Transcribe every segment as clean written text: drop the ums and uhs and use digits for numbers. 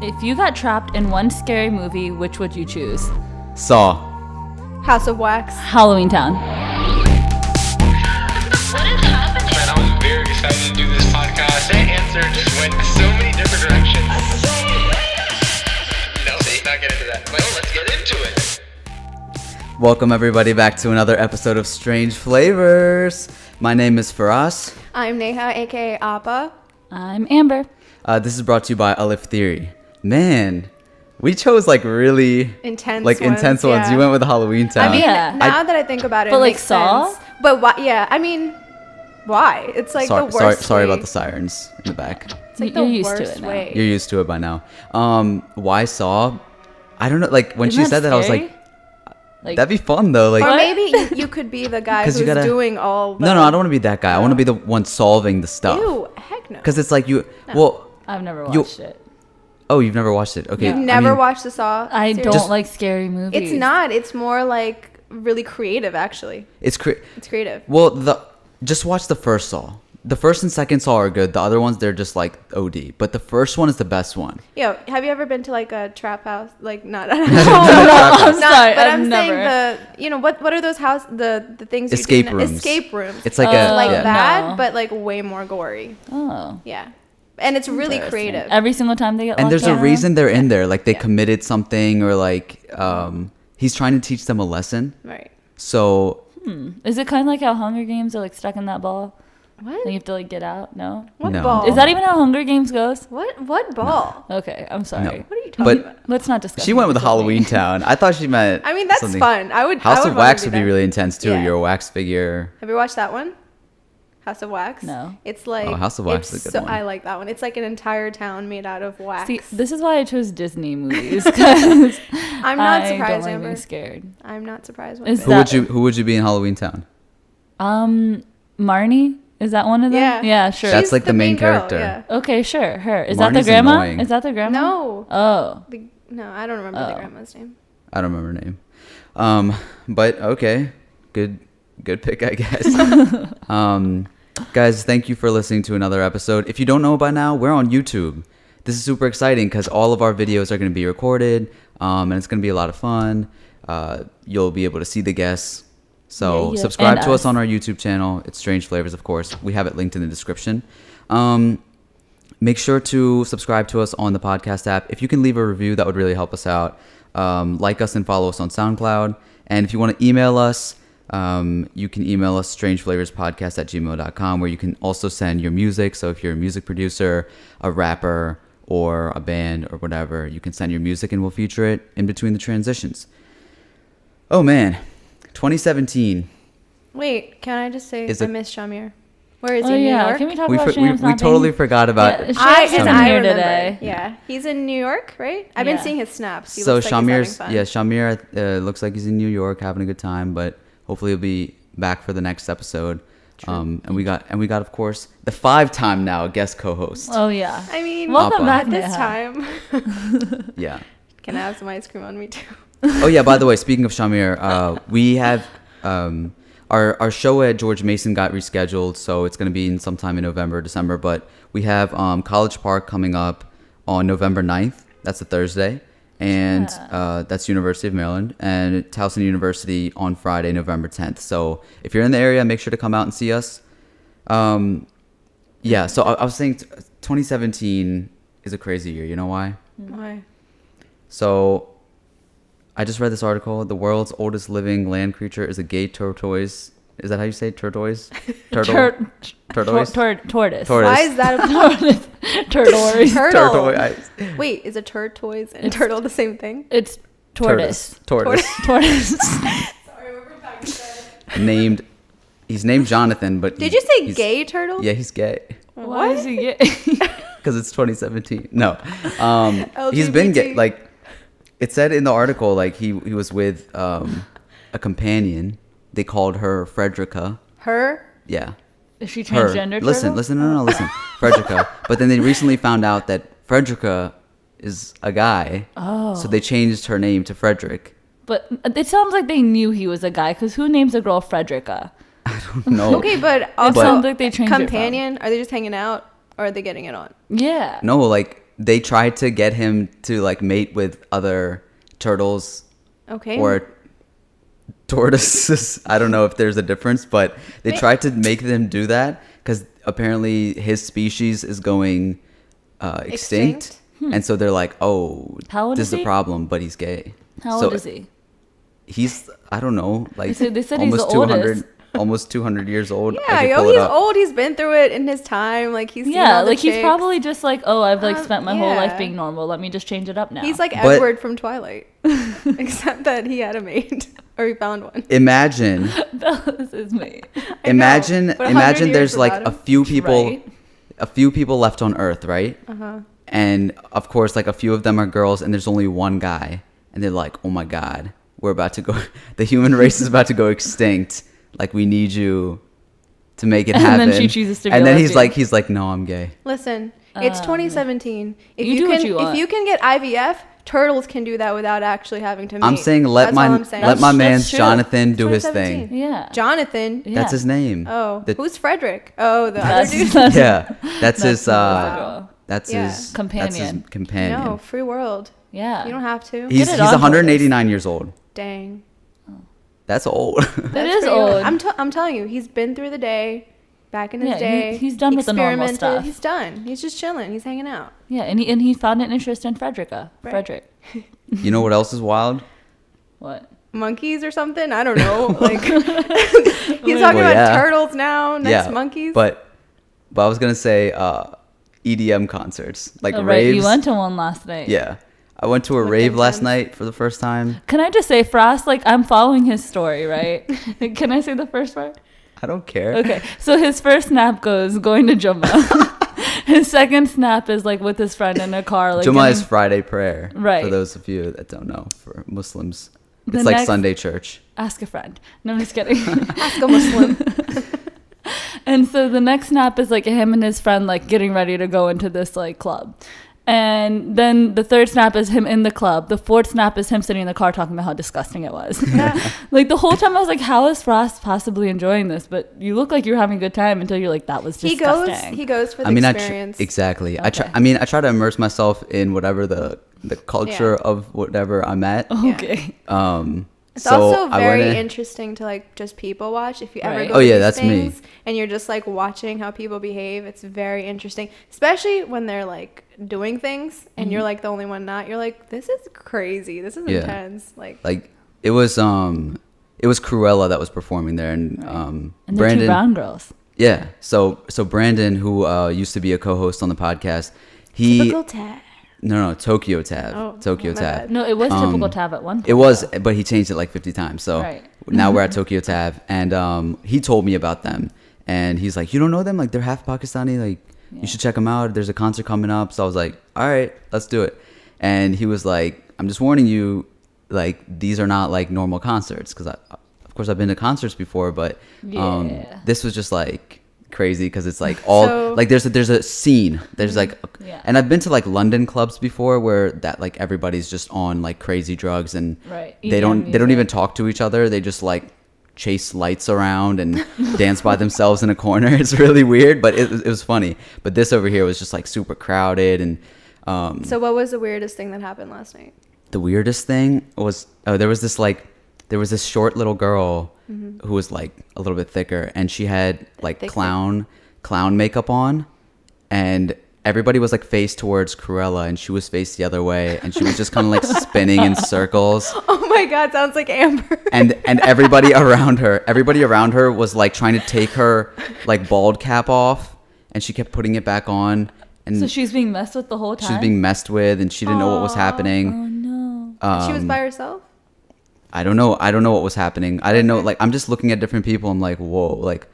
If you got trapped in one scary movie, which would you choose? Saw. House of Wax. Halloween Town. What is happening? Man, I was very excited to do this podcast. That answer just went so many different directions. No, let's not get into that. Well, let's get into it. Welcome everybody back to another episode of Strange Flavors. My name is Faraz. I'm Neha, aka Appa. I'm Amber. This is brought to you by Alif Theory. Man, we chose really intense ones. Yeah. You went with Halloween Town. I mean, Yeah. now that I think about it, But, it like, makes Saw? sense. But why? Yeah, I mean, why? It's like the worst. Sorry way. about the sirens in the back. It's like You're the used to worst it now. way. You're used to it by now. Why Saw? I don't know. When Isn't she said that, I was scary? like, that'd be fun though. Or What? maybe you could be the guy 'Cause who's you gotta- doing all the... No, I don't want to be that guy. I want to be the one solving the stuff. Ew, heck no. Because it's like you. Well, I've never You- watched it. oh, you've never watched it? Okay. You've I never mean, watched the Saw? I series? don't like scary movies. It's not. It's more like really creative, actually. It's It's creative. Well, just watch the first Saw. The first and second Saw are good. The other ones, they're just like OD. But the first one is the best one. Yo, have you ever been to like a trap house? Like not. I'm Not, sorry, but I've I'm never. saying what are those the things you Escape do rooms. Escape rooms. It's like like yeah. that, No. but like way more gory. Oh. Yeah, and it's really Interesting. creative. Every single time they get And locked there's a down? reason they're in there. Like they Yeah. committed something or he's trying to teach them a lesson. Right. So Is it kind of like how Hunger Games are stuck in that ball? What? And you have to get out? No? What No. ball? Is that even how Hunger Games goes? What ball? Okay, I'm sorry. No. What are you talking But about? Let's not discuss. she went with movies me. Halloween Town. I thought she meant I mean, that's something. fun. I would. House I of wanna Wax do would be that. really intense too. Yeah. You're a wax figure. Have you watched that one? House of Wax. No. It's like House of Wax it's is a good one. I like that one. It's like an entire town made out of wax. See, this is why I chose Disney movies because I'm not I surprised, don't like Amber. being scared. I'm not surprised. One Is bit. Who would you be in Halloween Town? Marnie, is that one of them? Yeah. Yeah, sure. That's She's like the main girl, character. yeah. Okay, sure. Her. Is that Marnie's the grandma? annoying. Is that the grandma? No. Oh. No, I don't remember the Oh. grandma's name. I don't remember her name. But okay, good pick, I guess. Guys, thank you for listening to another episode. If you don't know by now, we're on YouTube. This is super exciting because all of our videos are going to be recorded, and it's going to be a lot of fun. You'll be able to see the guests. So Yeah. subscribe And to us us. on our YouTube channel. It's Strange Flavors, of course. We have it linked in the description. Make sure to subscribe to us on the podcast app. If you can leave a review, that would really help us out. Like us and follow us on SoundCloud. And if you want to email us, you can email us strangeflavorspodcast@gmail.com, where you can also send your music. So if you're a music producer, a rapper, or a band or whatever, you can send your music and we'll feature it in between the transitions. Oh man, 2017. Wait, can I just say Is I it- miss Shamir? Where is Oh he? New yeah. York? Can we talk We about Shams we not totally being- forgot about Yeah, it. Shams isn't I here remember. today. Yeah, he's in New York, right? I've been Yeah. seeing his snaps. He So looks like Shamir's he's having fun. Shamir looks like he's in New York having a good time, but hopefully he'll be back for the next episode. And we got of course the 5-time now guest co-host. Oh yeah. I mean, Welcome Appa. back at this Neha. time, Yeah. can I have some ice cream on me too? Oh yeah. By the way, speaking of Shamir, we have our show at George Mason got rescheduled, so it's going to be in sometime in November, December. But we have College Park coming up on November 9th. That's a Thursday. And that's University of Maryland, and Towson University on Friday, November 10th. So if you're in the area, make sure to come out and see us. Yeah, so I was saying 2017 is a crazy year. You know why? Why? So I just read this article. The world's oldest living land creature is a gay tortoise. Is that how you say it? Tortoise? Turtle? Tortoise? Tortoise. Tortoise. Why is that a Tortoise. turtle? Tortoise. Wait, is a turtoise and turtle the same thing? It's tortoise. Tortoise. Tortoise. Sorry, what were talking about? He's named Jonathan, but Did you say he's- gay turtle? Yeah, he's gay. Why is he gay? Because it's 2017. No. He's been gay. LGBT. Like, it said in the article, like, he was with a companion. They called her Frederica. Her? Yeah. Is she Her. transgender? Listen. Listen. Frederica. But then they recently found out that Frederica is a guy. Oh. So they changed her name to Frederick. But it sounds like they knew he was a guy, because who names a girl Frederica? No. Okay, but also sounds like they changed it from- companion. Are they just hanging out, or are they getting it on? Yeah. No, like, they tried to get him to like mate with other turtles Okay. or tortoises. I don't know if there's a difference, but they tried to make them do that because apparently his species is going extinct. And so they're like, oh, How old this is is he? a problem, but he's gay. How So old is he? He's, I don't know, like They said he's almost the oldest. Almost 200 years old. Yeah, I could yo, pull it he's up. old. He's been through it in his time. Like he's seen Yeah, all the like he's chicks. probably just like, oh, I've like spent my whole life yeah. being normal. Let me just change it up now. He's like But- Edward from Twilight, except that he had a mate or he found one. Imagine, this is me. I imagine, know, but 100 imagine years there's like without a him. few people, Right. a few people left on Earth, right? And of course, like a few of them are girls, and there's only one guy, and they're like, oh my God, we're about to go, the human race is about to go extinct. Like we need you to make it And happen. then she chooses to be and a then lesbian. he's like, no, I'm gay. Listen, it's 2017. If You you, do can, what you want. if you can get IVF, turtles can do that without actually having to mate. I'm saying let That's my all I'm saying. let my That's man true. Jonathan do his 2017. thing. Yeah. Jonathan. Yeah. That's his name. Oh, The- who's Frederick? Oh, the other That's, dude. that's yeah, that's his. Wow. That's Yeah. his Companion. That's his companion. No, free world. Yeah. You don't have to. He's Get it on, 189 years old. Dang. That's old. That That's is pretty old. I'm telling you, he's been through the day. Back in his Yeah, day, he's done with the normal experimented. stuff. He's done. He's just chilling. He's hanging out. Yeah, and he found an interest in Frederica. Right. Frederick. You know what else is wild? What? Monkeys or something? I don't know. Like he's talking Well, about yeah. turtles now. Next monkeys. But I was gonna say EDM concerts, like Oh, right. raves. You went to one last night. Yeah, I went to a What rave last intense. night for the first time. Can I just say, Frost, like, I'm following his story, right? Can I say the first part? I don't care. Okay. So his first snap goes going to Jummah. His second snap is, like, with his friend in a car. Like, Jummah is getting- Friday prayer. Right. For those of you that don't know, for Muslims, The it's like next- Sunday church. Ask a friend. No, I'm just kidding. Ask a Muslim. And so the next snap is like him and his friend like getting ready to go into this like club. And then the third snap is him in the club. The fourth snap is him sitting in the car talking about how disgusting it was. Like the whole time I was like, how is Frost possibly enjoying this? But you look like you're having a good time until you're like, that was disgusting. He goes for the I mean, experience. exactly. Okay. I try to immerse myself in whatever the culture Yeah. of whatever I'm at. Okay. It's So also I went very in- interesting to like just people watch. If you ever Right. go Oh, to yeah, these that's me. things and you're just like watching how people behave, it's very interesting. Especially when they're like doing things and you're like the only one not. You're like, this is crazy. This is Yeah. intense. Like it was Cruella that was performing there, and And the two Brandon. brown girls. Yeah. So Brandon, who used to be a co-host on the podcast, he typical tag. no Tokyo Tab. Oh, Tokyo my Tab. bad. No, it was typical Tab at one point. It was, but he changed it like 50 times. So Right. now we're at Tokyo Tab, and he told me about them, and he's like, you don't know them? Like they're half Pakistani. Like you should check them out. There's a concert coming up. So I was like, all right, let's do it. And he was like, I'm just warning you, like these are not like normal concerts, because of course I've been to concerts before, but Yeah. this was just like crazy because it's like all So- like there's a scene. There's like Yeah. and I've been to like London clubs before where that like everybody's just on like crazy drugs, and Right. they EDM don't music. even talk to each other. They just like chase lights around and dance by themselves in a corner. It's really weird, but it was funny. But this over here was just like super crowded, and So what was the weirdest thing that happened last night? the weirdest thing was there was this short little girl who was like a little bit thicker, and she had like Thicker. clown makeup on, and everybody was like face towards Cruella, and she was faced the other way, and she was just kind of like spinning in circles, Oh my god, sounds like Amber. and everybody around her was like trying to take her like bald cap off, and she kept putting it back on, and So she's being messed with the whole time? she was being messed with, and she didn't know what was happening. Oh, no. She was by herself? I don't know what was happening. I didn't know. Like, I'm just looking at different people. I'm like, whoa, like,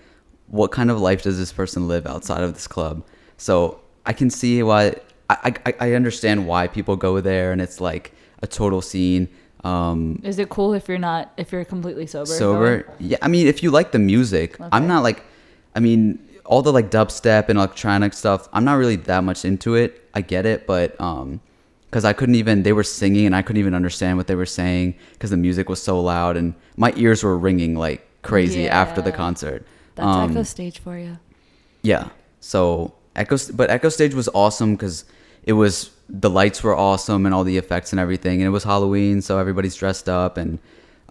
what kind of life does this person live outside of this club? So I can see why. I understand why people go there, and it's like a total scene. Is it cool if you're completely sober? Sober, yeah. I mean, if you like the music, I'm not like. I mean, all the like dubstep and electronic stuff, I'm not really that much into it. I get it, but because they were singing and I couldn't even understand what they were saying because the music was so loud, and my ears were ringing like crazy after the Yeah. concert. That's Echo Stage for you. Yeah. So Echo Stage was awesome because the lights were awesome and all the effects and everything, and it was Halloween, so everybody's dressed up, and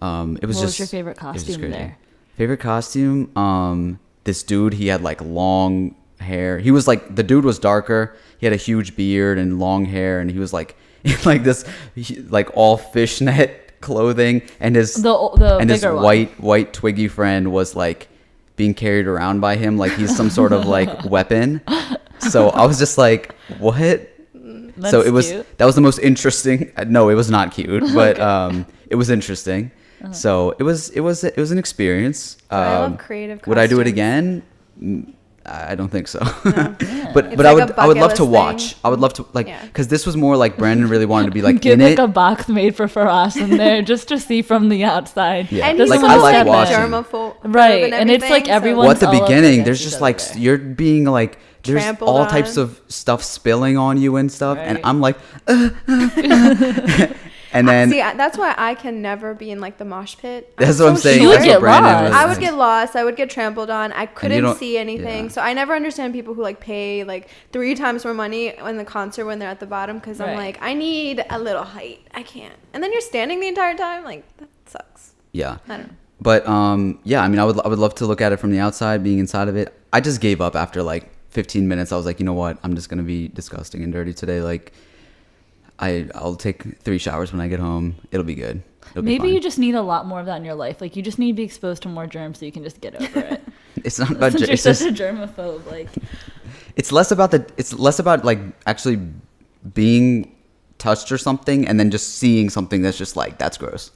it was What was just your favorite it was just costume crazy. there? Favorite costume? This dude, he had like long hair. He was like, the dude was darker. He had a huge beard and long hair, and he was like in like this like all fishnet clothing, and his bigger one. white twiggy friend was like being carried around by him like he's some sort of like weapon. So I was just like, what? That's So cute. that was the most interesting. No, it was not cute, but it was interesting. So it was an experience. I love creative costumes. Would I do it again? I don't think so. No. But It's I like a would love bucket to list watch. thing. I would love to like Yeah. because this was more like Brandon really wanted to be like Get in like it. a box made for Faraz in there just to see from the outside. Yeah. And Just he's Like, so I like like watching. germaphobe Right, and it's like everyone- Well, at the all up beginning, against there's each just other like there. you're being like there's Trampled all on. types of stuff spilling on you and stuff, and Right. I'm like, and then See, that's why I can never be in like the mosh pit. that's what I'm saying. You would That's get what Brandon lost. was I would like. get lost. I would get trampled on. I couldn't don't- see anything. yeah. So I never understand people who like pay like 3 times more money in the concert when they're at the bottom because I'm Right. like, I need a little height. I can't. And then you're standing the entire time. Like, that sucks. Yeah. I don't know. But yeah, I mean, I would love to look at it from the outside, being inside of it. I just gave up after like 15 minutes. I was like, you know what? I'm just gonna be disgusting and dirty today. Like, I'll take 3 showers when I get home. It'll be good. It'll be Maybe fine. you just need a lot more of that in your life. Like you just need to be exposed to more germs so you can just get over it. It's not about. Since you're It's such just. a germaphobe, like It's less about like actually being touched or something, and then just seeing something that's just like that's gross.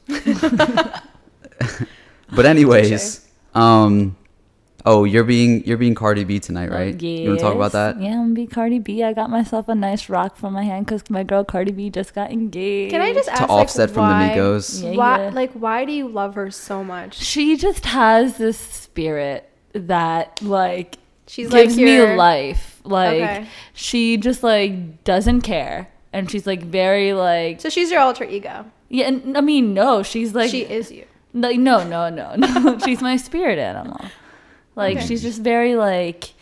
But anyways, oh, you're being Cardi B tonight, right? You want to talk about that? Yeah, I'm gonna be Cardi B. I got myself a nice rock from my hand because my girl Cardi B just got engaged. Can I just ask, To Offset like, from the why, Migos. Yeah, why, yeah. like, why do you love her so much? She just has this spirit that like She's gives like your me life. Like Okay. she just like doesn't care, and she's like very like So she's your alter ego. yeah. And I mean, no, she's like She is you. Like no. She's my spirit animal. Like Okay. she's just very like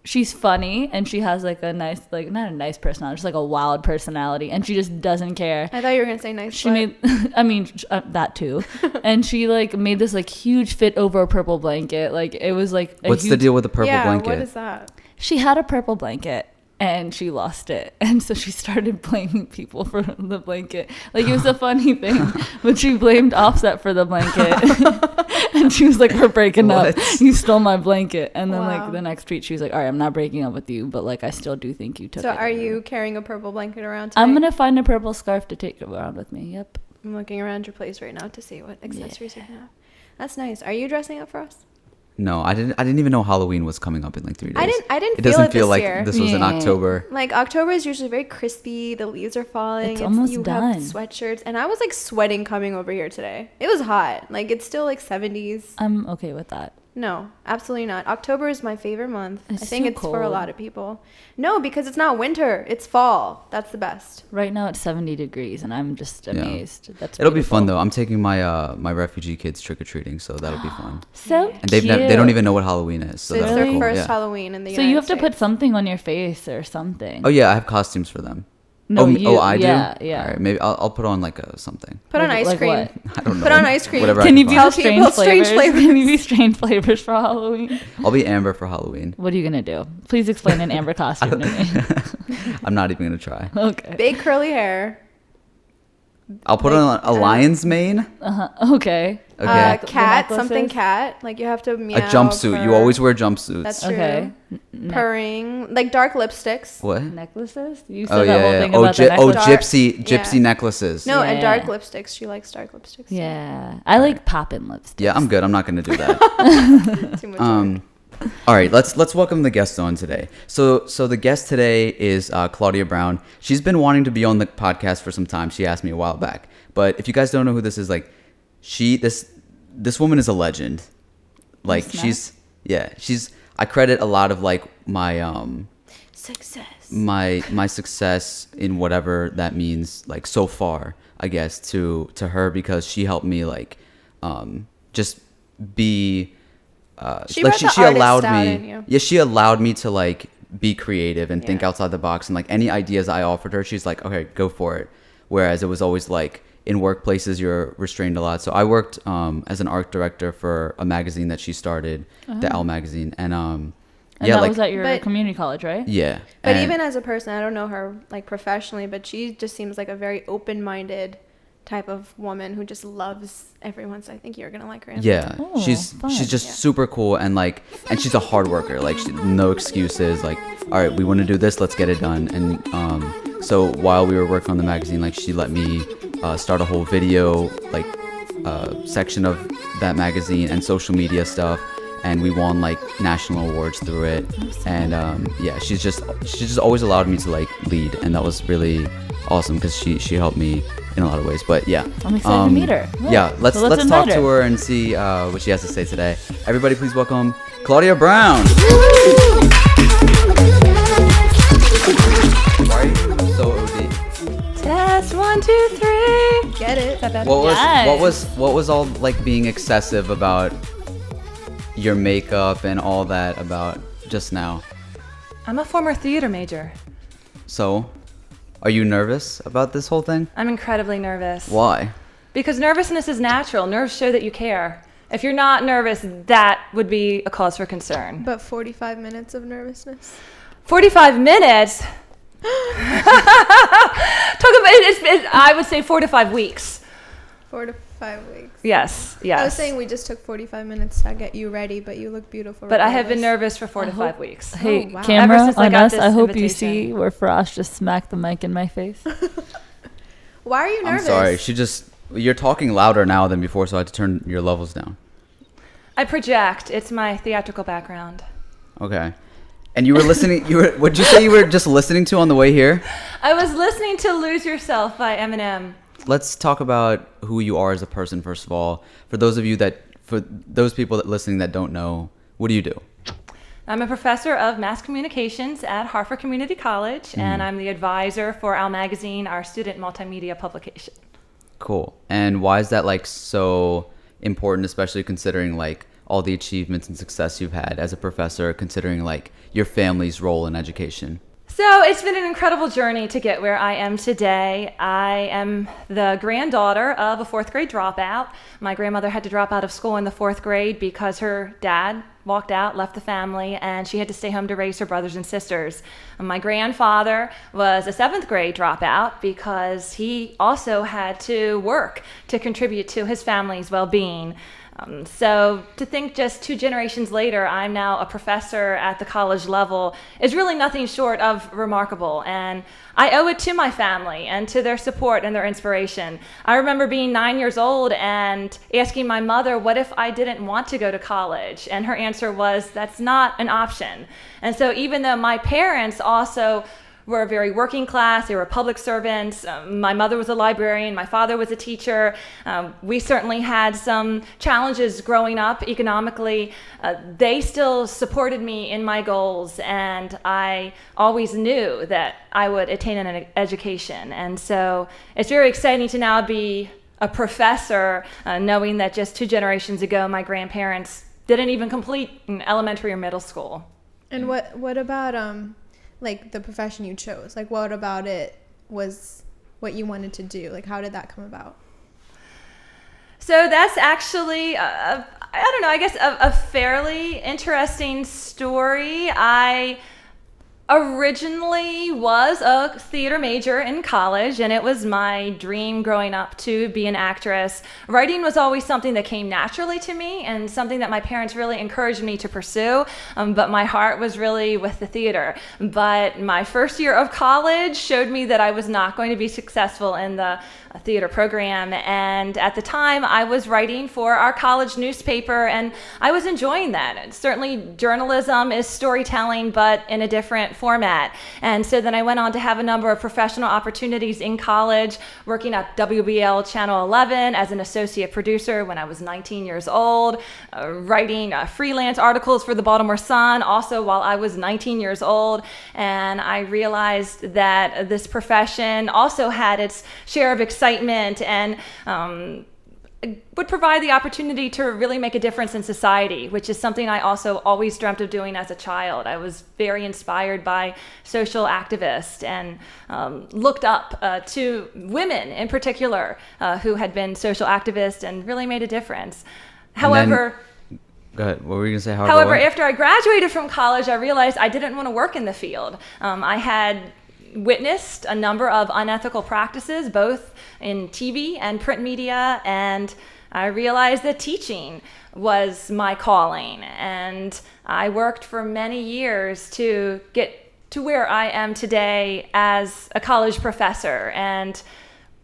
she's funny and she has like a nice like not a nice personality, just like a wild personality, and she just doesn't care. I thought you were gonna say nice. She butt. made I mean that too. And she like made this like huge fit over a purple blanket. Like it was like a What's the huge- deal with the purple yeah, blanket? what is that? She had a purple blanket and she lost it, and so she started blaming people for the blanket. Like it was a funny thing, but she blamed Offset for the blanket. And she was like, we're breaking up, What? you stole my blanket. And then Wow. like the next tweet she was like, all right, I'm not breaking up with you, but like I still do think you took So it. are you carrying a purple blanket around tonight? I'm gonna find a purple scarf to take around with me. Yep. I'm looking around your place right now to see what accessories you have. That's nice. Are you dressing up for us? No, I didn't even know Halloween was coming up in like 3 days. I didn't It feel doesn't it feel this like year. this was in Yeah. October. Like October is usually very crispy. The leaves are falling. It's almost you done. have sweatshirts, and I was like sweating coming over here today. It was hot. Like it's still like 70s. I'm okay with that. No, absolutely not. October is my favorite month. It's I think too it's for a cold. lot of people. No, because it's not winter. It's fall. That's the best. Right now it's 70 degrees and I'm just Yeah. amazed. That's It'll be fun beautiful. though. I'm taking my my refugee kids trick or treating, so that'll be fun. So And they don't cute. even know what Halloween is, so So it's that'll their be cool. first Yeah. Halloween in the So United you have to put States. something on your face or something. Oh yeah, I have costumes for them. No, I do. Yeah, yeah. All right, maybe I'll put on like a something. Put on Like- ice like cream. what? I don't know. Put on ice cream. Whatever. Can I you be find. the Tell strange people flavors? strange Can you be strange flavors for Halloween? I'll be Amber for Halloween. What are you gonna do? Please explain an Amber costume to me. I'm not even gonna try. Okay. Big curly hair. I'll put on a lion's mane. Okay. Okay. Cat. The Something necklaces? cat. Like you have to A meow. jumpsuit. You purr. always wear jumpsuits. That's true. Okay. Purring. Like dark lipsticks. What? Necklaces? You said Oh that whole yeah. thing Oh, about the oh, necklace. Dark- gypsy yeah. necklaces. No, and Yeah. dark lipsticks. She likes dark lipsticks. Yeah. I like poppin' lipstick. Yeah, I'm good. I'm not gonna do that. Too much work. All right, let's welcome the guest on today. So the guest today is Claudia Brown. She's been wanting to be on the podcast for some time. She asked me a while back. But if you guys don't know who this is, like this woman is a legend. Like That's she's I credit a lot of like my Success. my success in whatever that means, like so far, I guess, to her, because she helped me like just be She like brought the she artist allowed out me in you. yeah she allowed me to like be creative and think Yeah. outside the box. And like any ideas I offered her, she's like, okay, go for it. Whereas it was always like in workplaces, you're restrained a lot. So I worked as an art director for a magazine that she started, the L magazine. And And yeah, that like, was at your But- community college, right? yeah. But And- even as a person, I don't know her like professionally, but she just seems like a very open-minded type of woman who just loves everyone. So I think you're gonna like her. yeah, Oh, she's fun. just Yeah. super cool, and like, and she's a hard worker. Like, no excuses. Like, all right, we want to do this, let's get it done. And so while we were working on the magazine, like, she let me start a whole video like section of that magazine and social media stuff, and we won like national awards through it. And yeah, she's just always allowed me to like lead, and that was really awesome because she helped me in a lot of ways. But yeah, I'm excited to meet her. Yeah, let's So talk invite to her and see what she has to say today. Everybody, please welcome Claudia Brown. Why are you so OD? Test 1, 2, 3. Get it? Is that better? What was all like being excessive about your makeup and all that about just now? I'm a former theater major. So, are you nervous about this whole thing? I'm incredibly nervous. Why? Because nervousness is natural. Nerves show that you care. If you're not nervous, that would be a cause for concern. But 45 minutes of nervousness. 45 minutes? Talk about I would say 4 to 5 weeks. 4 to 5 weeks. Yes. I was saying we just took 45 minutes to get you ready, but you look beautiful. But I have been regardless. nervous for 4 to 5 weeks. Hey, wow. Ever camera since I on got us. this I hope you invitation. see where Frost just smacked the mic in my face. Why are you I'm nervous? sorry. You're talking louder now than before, so I had to turn your levels down. I project. It's my theatrical background. Okay. And you were listening. What'd you say you were just listening to on the way here? I was listening to Lose Yourself by Eminem. Let's talk about who you are as a person first of all. For those people that listening that don't know, what do you do? I'm a professor of mass communications at Hartford Community College, and I'm the advisor for Our Magazine, our student multimedia publication. Cool. And why is that like so important, especially considering like all the achievements and success you've had as a professor, considering like your family's role in education? So it's been an incredible journey to get where I am today. I am the granddaughter of a 4th grade dropout. My grandmother had to drop out of school in the 4th grade because her dad walked out, left the family, and she had to stay home to raise her brothers and sisters. And my grandfather was a 7th grade dropout because he also had to work to contribute to his family's well-being. So to think just 2 generations later, I'm now a professor at the college level is really nothing short of remarkable. And I owe it to my family and to their support and their inspiration. I remember being 9 years old and asking my mother, what if I didn't want to go to college? And her answer was, that's not an option. And so even though my parents also were very working class, they were public servants. My mother was a librarian, my father was a teacher. We certainly had some challenges growing up economically. They still supported me in my goals, and I always knew that I would attain an education. And so it's very exciting to now be a professor, knowing that just 2 generations ago, my grandparents didn't even complete elementary or middle school. And what about like the profession you chose? Like what about it was what you wanted to do? Like how did that come about? So that's actually, I don't know, I guess a fairly interesting story. I originally was a theater major in college, and it was my dream growing up to be an actress. Writing was always something that came naturally to me and something that my parents really encouraged me to pursue, but my heart was really with the theater. But my first year of college showed me that I was not going to be successful in the theater program, and at the time I was writing for our college newspaper, and I was enjoying that. And certainly journalism is storytelling, but in a different format. And so then I went on to have a number of professional opportunities in college, working at WBL Channel 11 as an associate producer when I was 19 years old, writing freelance articles for the Baltimore Sun also while I was 19 years old. And I realized that this profession also had its share of excitement and would provide the opportunity to really make a difference in society, which is something I also always dreamt of doing as a child. I was very inspired by social activists and looked up to women in particular who had been social activists and really made a difference. However, go ahead. What were you going to say? However, after I graduated from college, I realized I didn't want to work in the field. I had witnessed a number of unethical practices, both in TV and print media, and I realized that teaching was my calling. And I worked for many years to get to where I am today as a college professor. And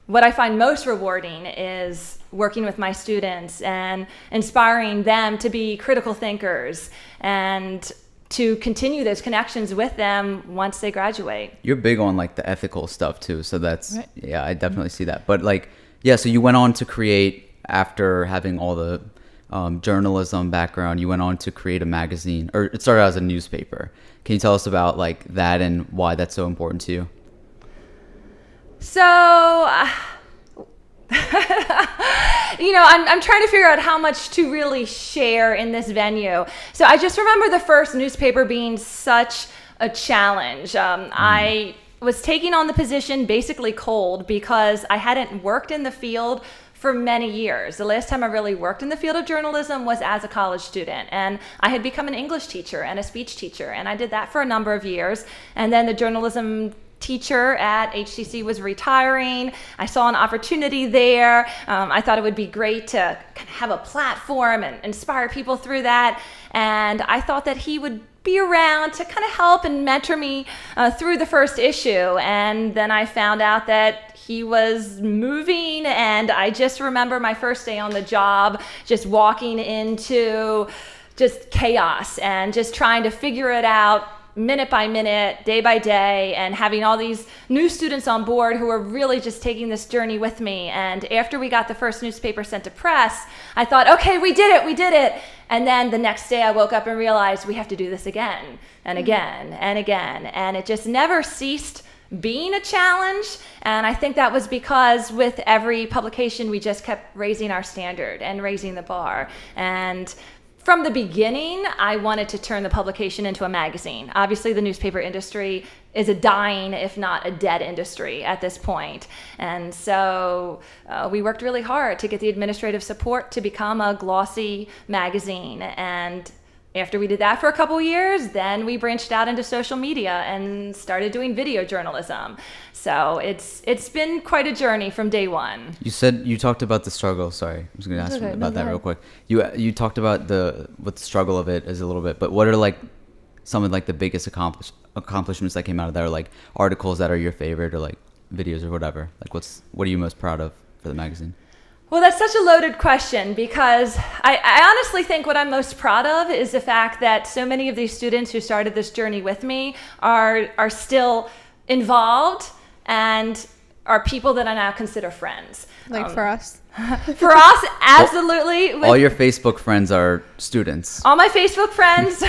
what I find most rewarding is working with my students and inspiring them to be critical thinkers and to continue those connections with them once they graduate. You're big on like the ethical stuff too, so that's right. Yeah, I definitely see that. But like, yeah, so you went on to create, after having all the journalism background, you went on to create a magazine, or it started out as a newspaper. Can you tell us about like that and why that's so important to you? So, I'm trying to figure out how much to really share in this venue. So I just remember the first newspaper being such a challenge. I was taking on the position basically cold because I hadn't worked in the field for many years. The last time I really worked in the field of journalism was as a college student, and I had become an English teacher and a speech teacher, and I did that for a number of years. And then the journalism teacher at HCC was retiring. I saw an opportunity there. I thought it would be great to kind of have a platform and inspire people through that. And I thought that he would be around to kind of help and mentor me through the first issue. And then I found out that he was moving, and I just remember my first day on the job, just walking into just chaos and just trying to figure it out minute by minute, day by day, and having all these new students on board who were really just taking this journey with me. And after we got the first newspaper sent to press, I thought, okay, we did it. And then the next day I woke up and realized we have to do this again and again and again. And it just never ceased being a challenge. And I think that was because with every publication, we just kept raising our standard and raising the bar. And from the beginning, I wanted to turn the publication into a magazine. Obviously, the newspaper industry is a dying, if not a dead industry at this point. And so we worked really hard to get the administrative support to become a glossy magazine. And after we did that for a couple years, then we branched out into social media and started doing video journalism. So it's been quite a journey from day one. You talked about the struggle. Sorry, I was going to ask you about that real quick. You talked about what the struggle of it is a little bit, but what are like some of like the biggest accomplishments that came out of that, or like articles that are your favorite, or like videos or whatever? Like what are you most proud of for the magazine? Well, that's such a loaded question, because I honestly think what I'm most proud of is the fact that so many of these students who started this journey with me are still involved and are people that I now consider friends. Like for us? For us, absolutely. All your Facebook friends are students. All my Facebook friends, for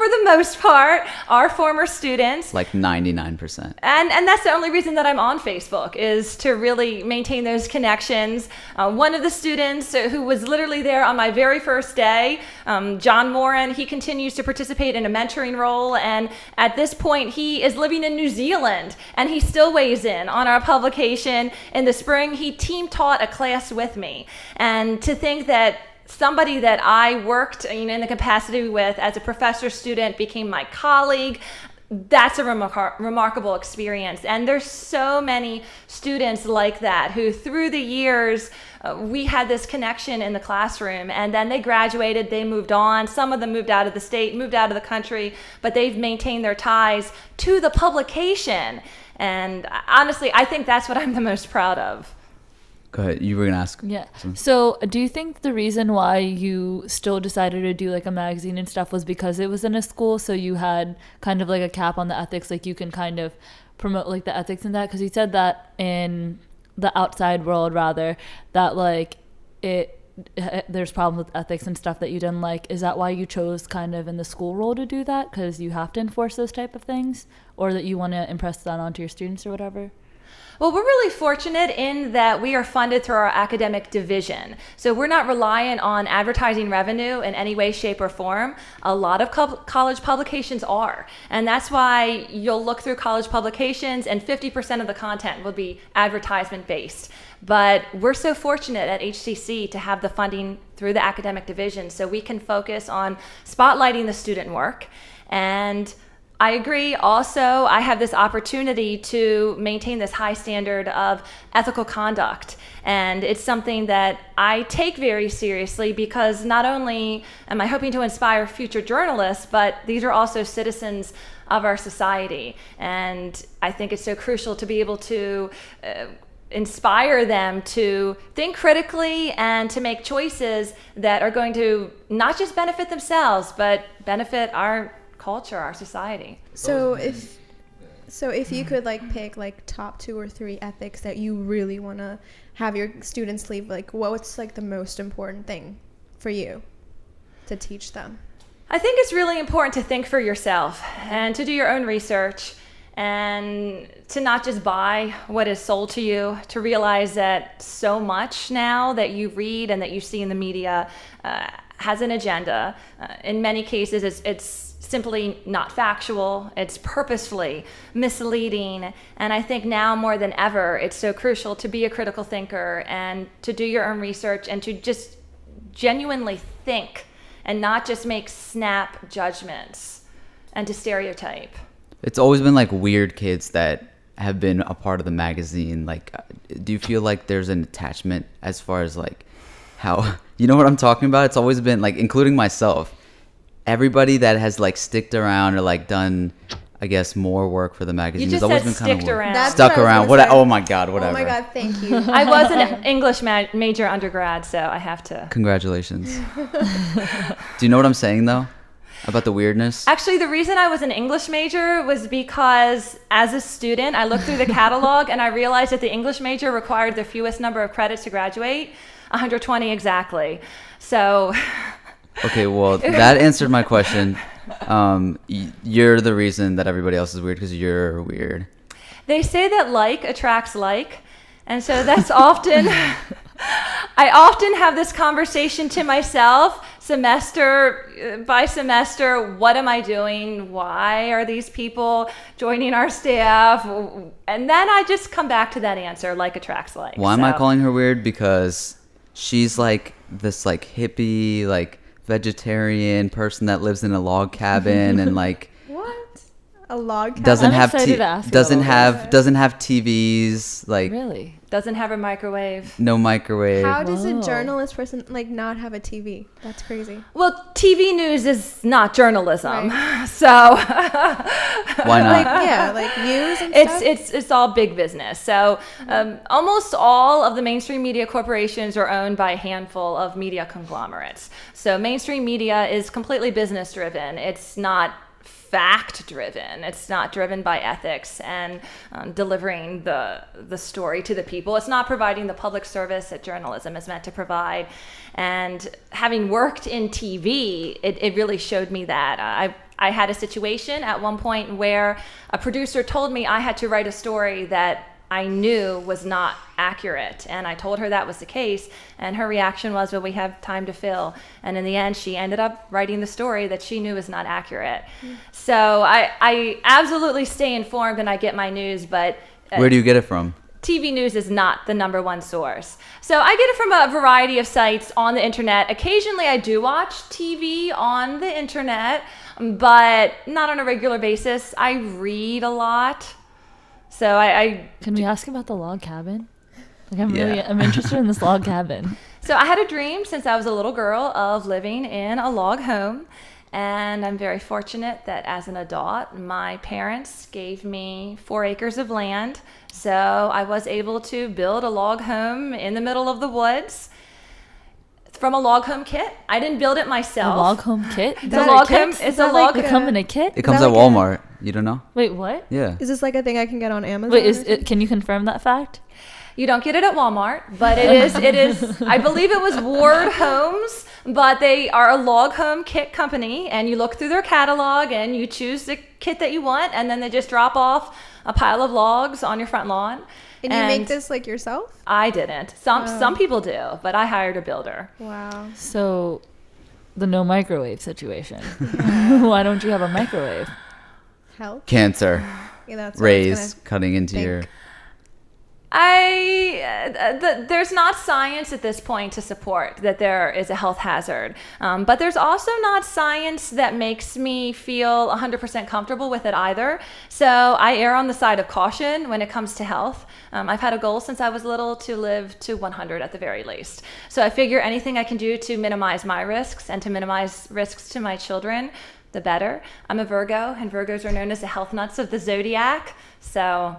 the most part, are former students. Like 99%. And that's the only reason that I'm on Facebook, is to really maintain those connections. One of the students who was literally there on my very first day, John Moran, he continues to participate in a mentoring role. And at this point, he is living in New Zealand, and he still weighs in on our publication in the spring. He team taught a class with me. And to think that somebody that I worked in the capacity with as a professor student became my colleague, that's a remarkable experience. And there's so many students like that who through the years, we had this connection in the classroom, and then they graduated, they moved on. Some of them moved out of the state, moved out of the country, but they've maintained their ties to the publication. And honestly, I think that's what I'm the most proud of. Go ahead. You were going to ask. Yeah. So do you think the reason why you still decided to do like a magazine and stuff was because it was in a school, so you had kind of like a cap on the ethics, like you can kind of promote like the ethics in that? Because you said that in the outside world, rather, that like there's problems with ethics and stuff that you didn't like. Is that why you chose kind of in the school role to do that? Because you have to enforce those type of things, or that you want to impress that onto your students or whatever? Well, we're really fortunate in that we are funded through our academic division. So we're not reliant on advertising revenue in any way, shape, or form. A lot of college publications are. And that's why you'll look through college publications and 50% of the content will be advertisement based. But we're so fortunate at HCC to have the funding through the academic division so we can focus on spotlighting the student work. And I agree. Also, I have this opportunity to maintain this high standard of ethical conduct. And it's something that I take very seriously because not only am I hoping to inspire future journalists, but these are also citizens of our society. And I think it's so crucial to be able to inspire them to think critically and to make choices that are going to not just benefit themselves, but benefit our culture, our society. So if you could like pick like top 2 or 3 ethics that you really want to have your students leave, like what's like the most important thing for you to teach them? I think it's really important to think for yourself and to do your own research and to not just buy what is sold to you, to realize that so much now that you read and that you see in the media has an agenda. In many cases, it's simply not factual. It's purposefully misleading. And I think now more than ever, it's so crucial to be a critical thinker and to do your own research and to just genuinely think and not just make snap judgments and to stereotype. It's always been like weird kids that have been a part of the magazine. Like, do you feel like there's an attachment as far as like how, you know what I'm talking about? It's always been like, including myself, everybody that has like sticked around or like done, I guess, more work for the magazine You just has always said been kind sticked of around. That's stuck what I was around. gonna say. Oh my God, whatever. Oh my God, thank you. I was an English major undergrad, so I have to. Congratulations. Do you know what I'm saying though? About the weirdness? Actually, the reason I was an English major was because as a student, I looked through the catalog and I realized that the English major required the fewest number of credits to graduate, 120 exactly. So. Okay, well, that answered my question. You're the reason that everybody else is weird because you're weird. They say that like attracts like, and so that's often, I often have this conversation to myself, semester by semester, what am I doing? Why are these people joining our staff? And then I just come back to that answer, like attracts like. Why am I calling her weird? Because she's like this like hippie, like vegetarian person that lives in a log cabin and like What? A log cabin? doesn't I'm have excited to ask doesn't about have doesn't have TVs, like Really? Doesn't have a microwave. no microwave. How does a Whoa. journalist person like not have a TV? That's crazy. Well, TV news is not journalism, Right. so Why not? Like yeah, like news and stuff. it's all big business. So almost all of the mainstream media corporations are owned by a handful of media conglomerates. So mainstream media is completely business driven. It's not fact driven. It's not driven by ethics and delivering the story to the people. It's not providing the public service that journalism is meant to provide. And having worked in TV, it really showed me that. I had a situation at one point where a producer told me I had to write a story that I knew was not accurate. And I told her that was the case. And her reaction was, well, we have time to fill. And in the end, she ended up writing the story that she knew was not accurate. So I absolutely stay informed and I get my news, but Where do you get it from? TV news is not the number one source. So I get it from a variety of sites on the internet. Occasionally I do watch TV on the internet, but not on a regular basis. I read a lot. So Can we ask about the log cabin? Like Yeah. I'm interested in this log cabin. So I had a dream since I was a little girl of living in a log home. And I'm very fortunate that as an adult, my parents gave me 4 acres of land. So I was able to build a log home in the middle of the woods from a log home kit. I didn't build it A myself. log home kit? It's a log home. Is It's that a log. They come in a kit? It comes that at like a- Walmart. You don't know? Wait, what? Yeah. Is this like a thing I can get on Amazon? Wait, or something? can you confirm that fact? You don't get it at Walmart, but it is, I believe it was Ward Homes, but they are a log home kit company, and you look through their catalog and you choose the kit that you want, and then they just drop off a pile of logs on your front lawn. And you make this like yourself? I didn't. Some people do, but I hired a builder. Wow. So, the no microwave situation. Why don't you have a microwave? Help. Cancer. Yeah, that's what I was Rays gonna cutting into think. your. There's not science at this point to support that there is a health hazard, but there's also not science that makes me feel 100% comfortable with it either. So I err on the side of caution when it comes to health. I've had a goal since I was little to live to 100 at the very least. So I figure anything I can do to minimize my risks and to minimize risks to my children, the better. I'm a Virgo, and Virgos are known as the health nuts of the zodiac. So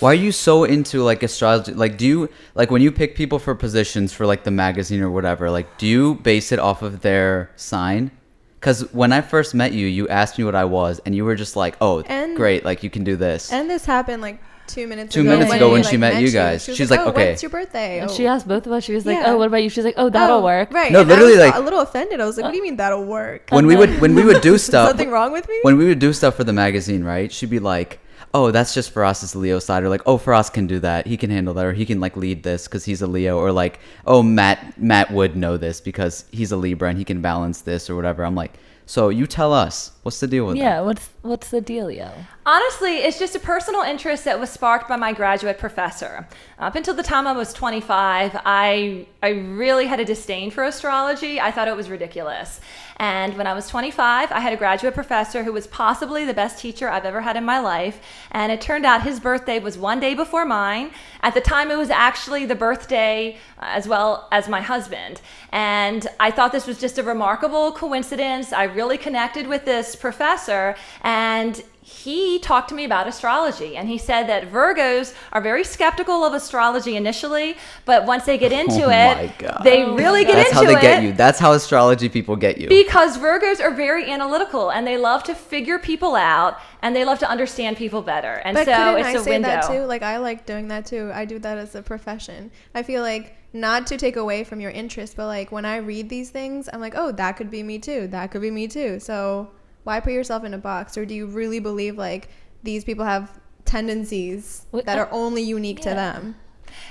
Why are you so into like astrology? Like, do you like when you pick people for positions for like the magazine or whatever? Like, do you base it off of their sign? Because when I first met you, you asked me what I was, and you were just like, "Oh, great! Like you can do this." And this happened like 2 minutes Two ago. minutes ago when we, she met you guys. She was She's like, "Oh, okay. what's your birthday?" And Oh. she asked both of us. She was like, Yeah. "Oh, what about you?" She's like, "Oh, that'll work." Right. No, and literally, I was like- a little offended. I was like, "What do you mean that'll work?" when we would do stuff, Something wrong with me? when we would do stuff for the magazine, right? She'd be like, "Oh, that's just for us as the Leo side," or like, "Oh, for us can do that. He can handle that, or he can like lead this because he's a Leo," or like, "Oh, Matt would know this because he's a Libra and he can balance this or whatever." I'm like, so you tell us, what's the deal with that? Yeah, what's the dealio? honestly, it's just a personal interest that was sparked by my graduate professor. Up until the time I was 25, I really had a disdain for astrology. I thought it was ridiculous. And when I was 25, I had a graduate professor who was possibly the best teacher I've ever had in my life. And it turned out his birthday was one day before mine. At the time, it was actually the birthday as well as my husband. And I thought this was just a remarkable coincidence. I really connected with this professor, and he talked to me about astrology, and he said that Virgos are very skeptical of astrology initially, but once they get into my God. they really get That's into how they it. get you. That's how astrology people get you. Because Virgos are very analytical, and they love to figure people out, and they love to understand people better. And But so couldn't it's I a say window. that too? Like, I like doing that too. I do that as a profession. I feel like, not to take away from your interest, but like when I read these things, I'm like, oh, that could be me too. That could be me too. So why put yourself in a box? Or do you really believe like these people have tendencies that are only unique to them?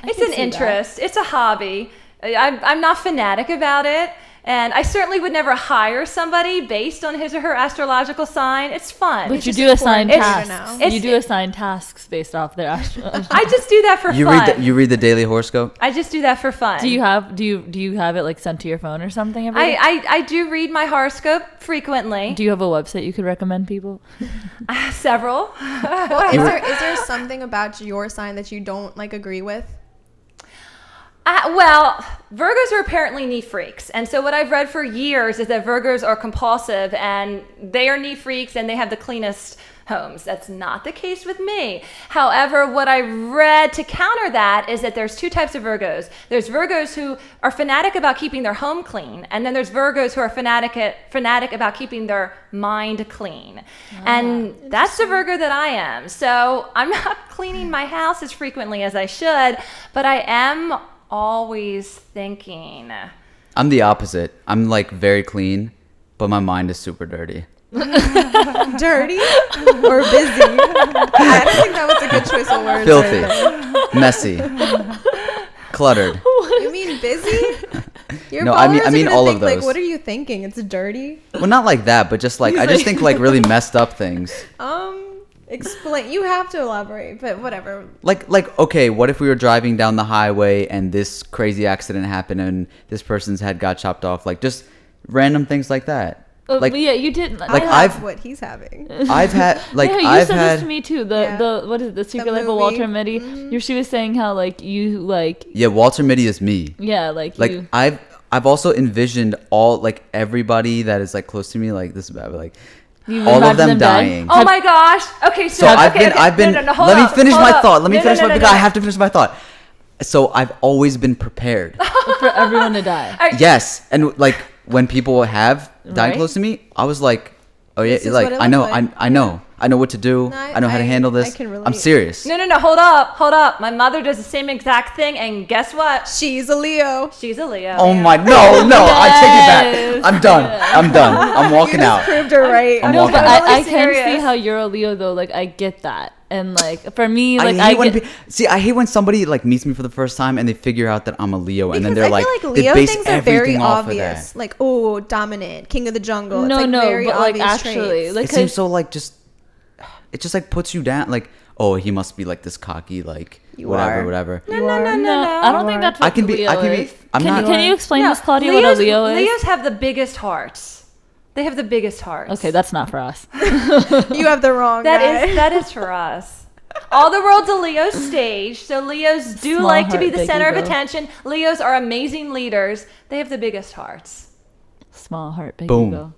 It's an interest. It's a hobby. I'm not fanatic about it. And I certainly would never hire somebody based on his or her astrological sign. It's fun. But you just do assign important to tasks. know. You do assign tasks based off their astrology. I just do that for You fun. you read the daily horoscope? I just do that for fun. Do you have it like sent to your phone or something every day? I do read my horoscope frequently. Do you have a website you could recommend people? Several. Well, is there something about your sign that you don't like agree with? Well, Virgos are apparently neat freaks. And so what I've read for years is that Virgos are compulsive, and they are neat freaks, and they have the cleanest homes. That's not the case with me. However, what I read to counter that is that there's two types of Virgos. There's Virgos who are fanatic about keeping their home clean, and then there's Virgos who are fanatic about keeping their mind clean. And that's the Virgo that I am. So I'm not cleaning my house as frequently as I should, but I am always thinking. I'm the opposite. I'm like very clean, but my mind is super dirty. Dirty or busy? I don't think that was a good choice of words. Filthy, right there. messy, cluttered. You mean busy? Your No, I mean followers are gonna all of think, like, those. what are you thinking? It's dirty? Well, not like that, but just like I just think like really messed up things. Explain. You have to elaborate, but whatever. Like okay, what if we were driving down the highway and this crazy accident happened and this person's head got chopped off? Like just random things like that. Like yeah, you did. Like I have I've- what he's having. I've had like yeah, you I've said had this to me too. Yeah. The what is it? The Secret Life of movie. Walter Mitty. She was saying how like you like yeah, Walter Mitty is me. like Like you. I've also envisioned all like everybody that is like close to me, like this is bad, but like You all of imagine them dead? dying. Oh my gosh. Okay, So okay, I've been no, hold let me up, finish hold my up. thought. Let me No, finish no, my no, because I no. have to finish my thought. So I've always been prepared. for everyone to die. Yes, and like when people have died Right? close to me, I was like, oh yeah, This is like what it I know, looks like. I know. I know what to do. No, I know how to handle this. I can relate. I'm serious. No, hold up. My mother does the same exact thing, and guess what? She's a Leo. She's a Leo. Oh my, no, I take it back. I'm done. I'm walking out. Proved her right. I'm No, walking but out. I can serious. see how you're a Leo though. Like I get that, and like for me, like I hate when somebody like meets me for the first time and they figure out that I'm a Leo, and then Because they're I like, feel like they Leo base things are very everything off of obvious. that. Like, oh, dominant, king of the jungle. no, it's like no, very but like obvious actually, traits. like It seems 'cause- so like it just like puts you down. Like, oh, he must be like this cocky, like You whatever, are. whatever. No, I don't think that's what I can be- Leo I can be- is. I'm can, not- can you explain No, this, Claudia, what a Leo is? Leos have the biggest hearts. They have the biggest hearts. Okay, that's not for us. You have the wrong guy. That is for us. All the world's a Leo stage, so Leos do Small like to be heart, the big center of ego. attention. Leos are amazing leaders. They have the biggest hearts. Small heart, big Boom. ego.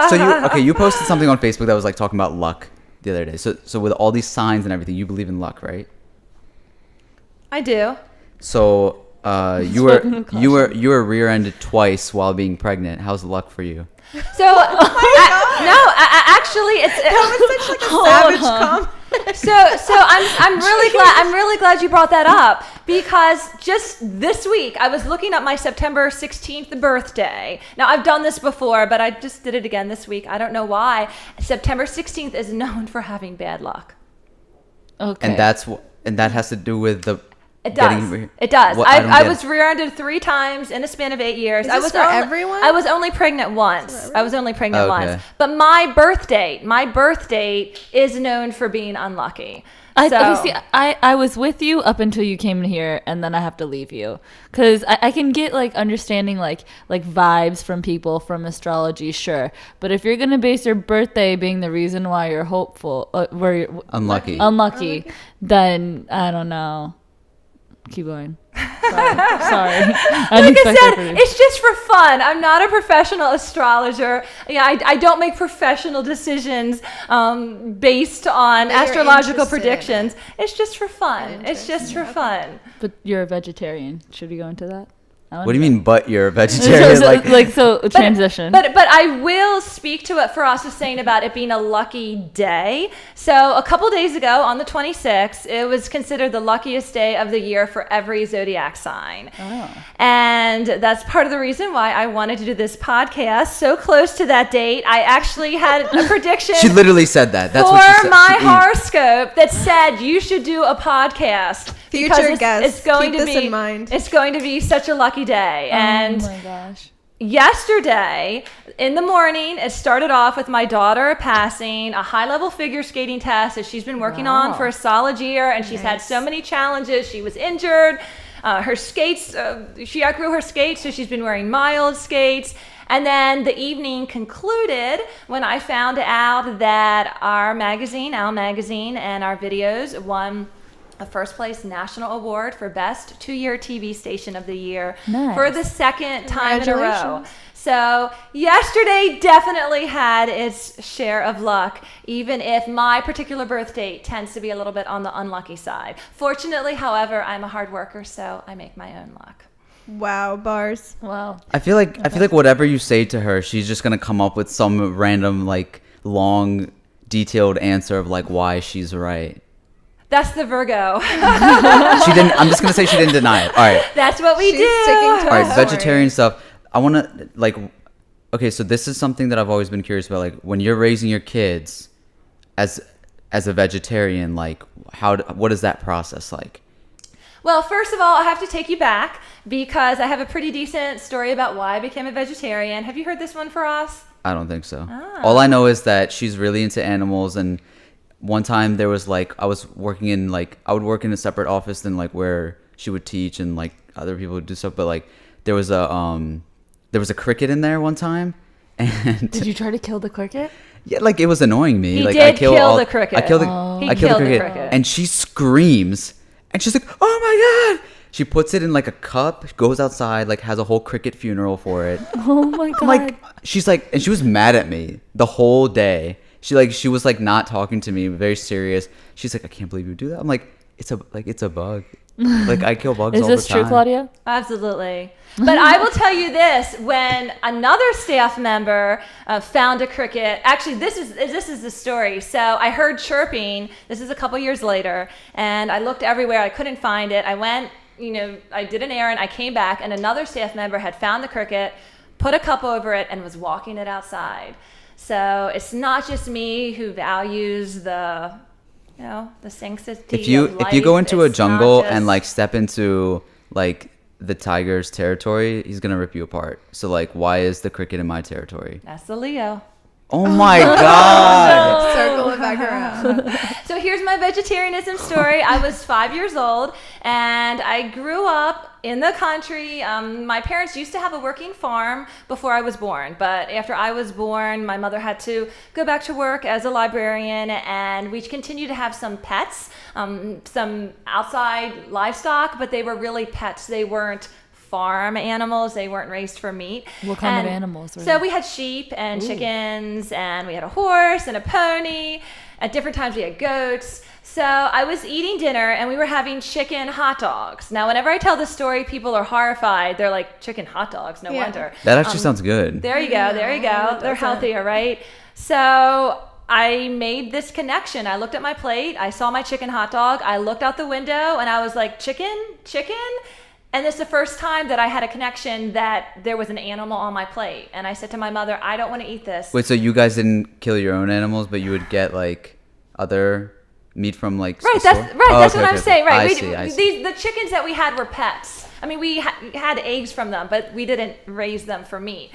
So you posted something on Facebook that was like talking about luck the other day. So with all these signs and everything, you believe in luck, right? I do. So you were rear-ended twice while being pregnant. How's the luck for you? So actually, it's That was such like a savage comment. so I'm really glad you brought that up, because just this week I was looking up my September 16th birthday. Now I've done this before, but I just did it again this week. I don't know why. September 16th is known for having bad luck. Okay. And that has to do with the It does. getting- It does. What? I don't I get was it. rear-ended 3 times in a span of 8 years. Is I this was for everyone? I was only pregnant once. I was only pregnant Okay. once. But my birth date is known for being unlucky. I was with you up until you came in here, and then I have to leave you because I can get like understanding like vibes from people from astrology, sure. But if you're gonna base your birthday being the reason why you're hopeful, where you're unlucky, then I don't know. Keep going. Sorry. Like I said, it's just for fun. I'm not a professional astrologer. Yeah, I don't make professional decisions based on But you're astrological interested in predictions. It's just for fun. It's just for fun. But you're a vegetarian. Should we go into that? What do you mean, but you're a vegetarian? So transition. But I will speak to what Faraz was saying about it being a lucky day. So a couple days ago, on the 26th, it was considered the luckiest day of the year for every zodiac sign. Oh. And that's part of the reason why I wanted to do this podcast so close to that date. I actually had a prediction. She literally said that. That's for what she said. my horoscope that said you should do a podcast. because Future guests, it's going keep to this be in mind. It's going to be such a lucky day. And oh my gosh. yesterday in the morning, it started off with my daughter passing a high-level figure skating test that she's been working on for a solid year, and she's had so many challenges. She was injured. Her skates, she outgrew her skates, so she's been wearing mild skates. And then the evening concluded when I found out that our magazine, Al Magazine, and our videos won a first place national award for best 2-year TV station of the year for the second time in a row. Congratulations. So yesterday definitely had its share of luck, even if my particular birth date tends to be a little bit on the unlucky side. Fortunately, however, I'm a hard worker, so I make my own luck. Wow, bars. Wow. I feel like whatever you say to her, she's just gonna come up with some random like long, detailed answer of like why she's right. That's the Virgo. She didn't. I'm just gonna say she didn't deny it. All right. That's what we She's do. sticking to All right. her story. Vegetarian stuff. I want to like. Okay, so this is something that I've always been curious about. Like when you're raising your kids, as a vegetarian, like what is that process like? Well, first of all, I have to take you back because I have a pretty decent story about why I became a vegetarian. Have you heard this one for us? I don't think so. Ah. All I know is that she's really into animals, and one time there was like I was working in like I would work in a separate office than like where she would teach and like other people would do stuff, but like there was a cricket in there one time, and Did you try to kill the cricket? yeah, like it was annoying me. He like did I killed kill all, the cricket. I killed the, Oh. He I killed the killed the cricket, cricket. and she screams, and she's like, "Oh my god!" She puts it in like a cup, goes outside, like has a whole cricket funeral for it. Oh my god. I'm like, she's like, and she was mad at me the whole day. she was like not talking to me, very serious. She's like, I can't believe you do that. I'm like, it's a bug. Like I kill bugs all the time. Is this true, Claudia? Absolutely. But I will tell you this: when another staff member found a cricket, actually, this is the story. So I heard chirping. This is a couple years later, and I looked everywhere. I couldn't find it. I went, I did an errand. I came back, and another staff member had found the cricket, put a cup over it, and was walking it outside. So it's not just me who values the sanctity If you of life. go into a It's not jungle just- and like step into like the tiger's territory, he's gonna rip you apart. So like, why is the cricket in my territory? That's the Leo. Oh my god! Circle it back around. So here's my vegetarianism story. I was 5 years old, and I grew up in the country. My parents used to have a working farm before I was born, but after I was born, my mother had to go back to work as a librarian, and we continued to have some pets, some outside livestock, but they were really pets. They weren't farm animals. They weren't raised for meat. What kind of animals were So they? we had sheep and chickens, and we had a horse and a pony. At different times we had goats. So I was eating dinner, and we were having chicken hot dogs. Now, whenever I tell this story, people are horrified. They're like, chicken hot dogs? No wonder. That actually sounds good. There you go. There you go. They're healthier, right? So I made this connection. I looked at my plate. I saw my chicken hot dog. I looked out the window, and I was like, chicken? And this is the first time that I had a connection that there was an animal on my plate. And I said to my mother, I don't want to eat this. Wait, so you guys didn't kill your own animals, but you would get like other meat from like Right, a store? that's what I'm saying. Right, I see. The chickens that we had were pets. I mean, we had eggs from them, but we didn't raise them for meat.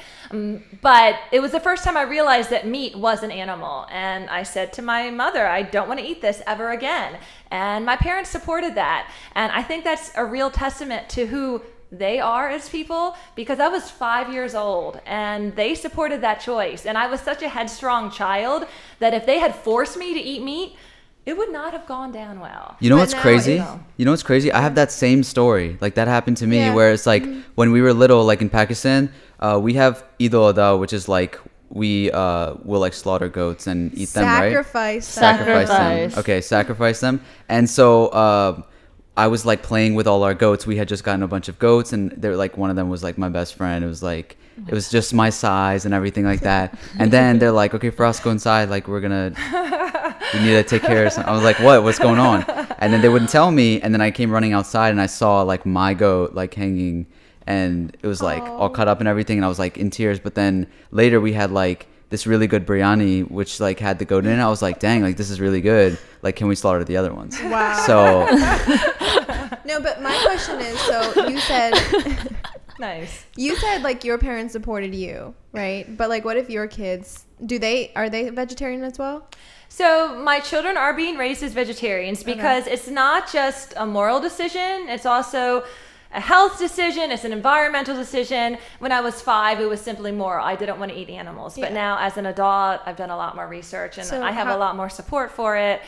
But it was the first time I realized that meat was an animal. And I said to my mother, I don't want to eat this ever again. And my parents supported that. And I think that's a real testament to who they are as people, because I was 5 years old and they supported that choice. And I was such a headstrong child that if they had forced me to eat meat, it would not have gone down well. You know But what's now, crazy? you know. You know what's crazy? I have that same story. Like that happened to me Yeah. where it's like when we were little, like in Pakistan, we have Eid al-Adha, which is like we will like slaughter goats and eat them, right? Sacrifice. Sacrifice. them. Okay, sacrifice them. And so I was like playing with all our goats. We had just gotten a bunch of goats, and they're like one of them was like my best friend. It was just my size and everything like that. And then they're like, okay, for us, go inside. Like we need to take care of something. I was like, what's going on? And then they wouldn't tell me. And then I came running outside and I saw like my goat like hanging, and it was like all cut up and everything. And I was like in tears. But then later we had like this really good biryani, which like had the goat in it. I was like, dang, like this is really good. Like, can we slaughter the other ones? Wow. So No, but my question is, so you said Nice. like your parents supported you, right? But like what if your kids are they vegetarian as well? So my children are being raised as vegetarians because it's not just a moral decision. It's also a health decision. It's an environmental decision. When I was 5, it was simply moral. I didn't want to eat animals. But now as an adult, I've done a lot more research and So I have a lot more support for it.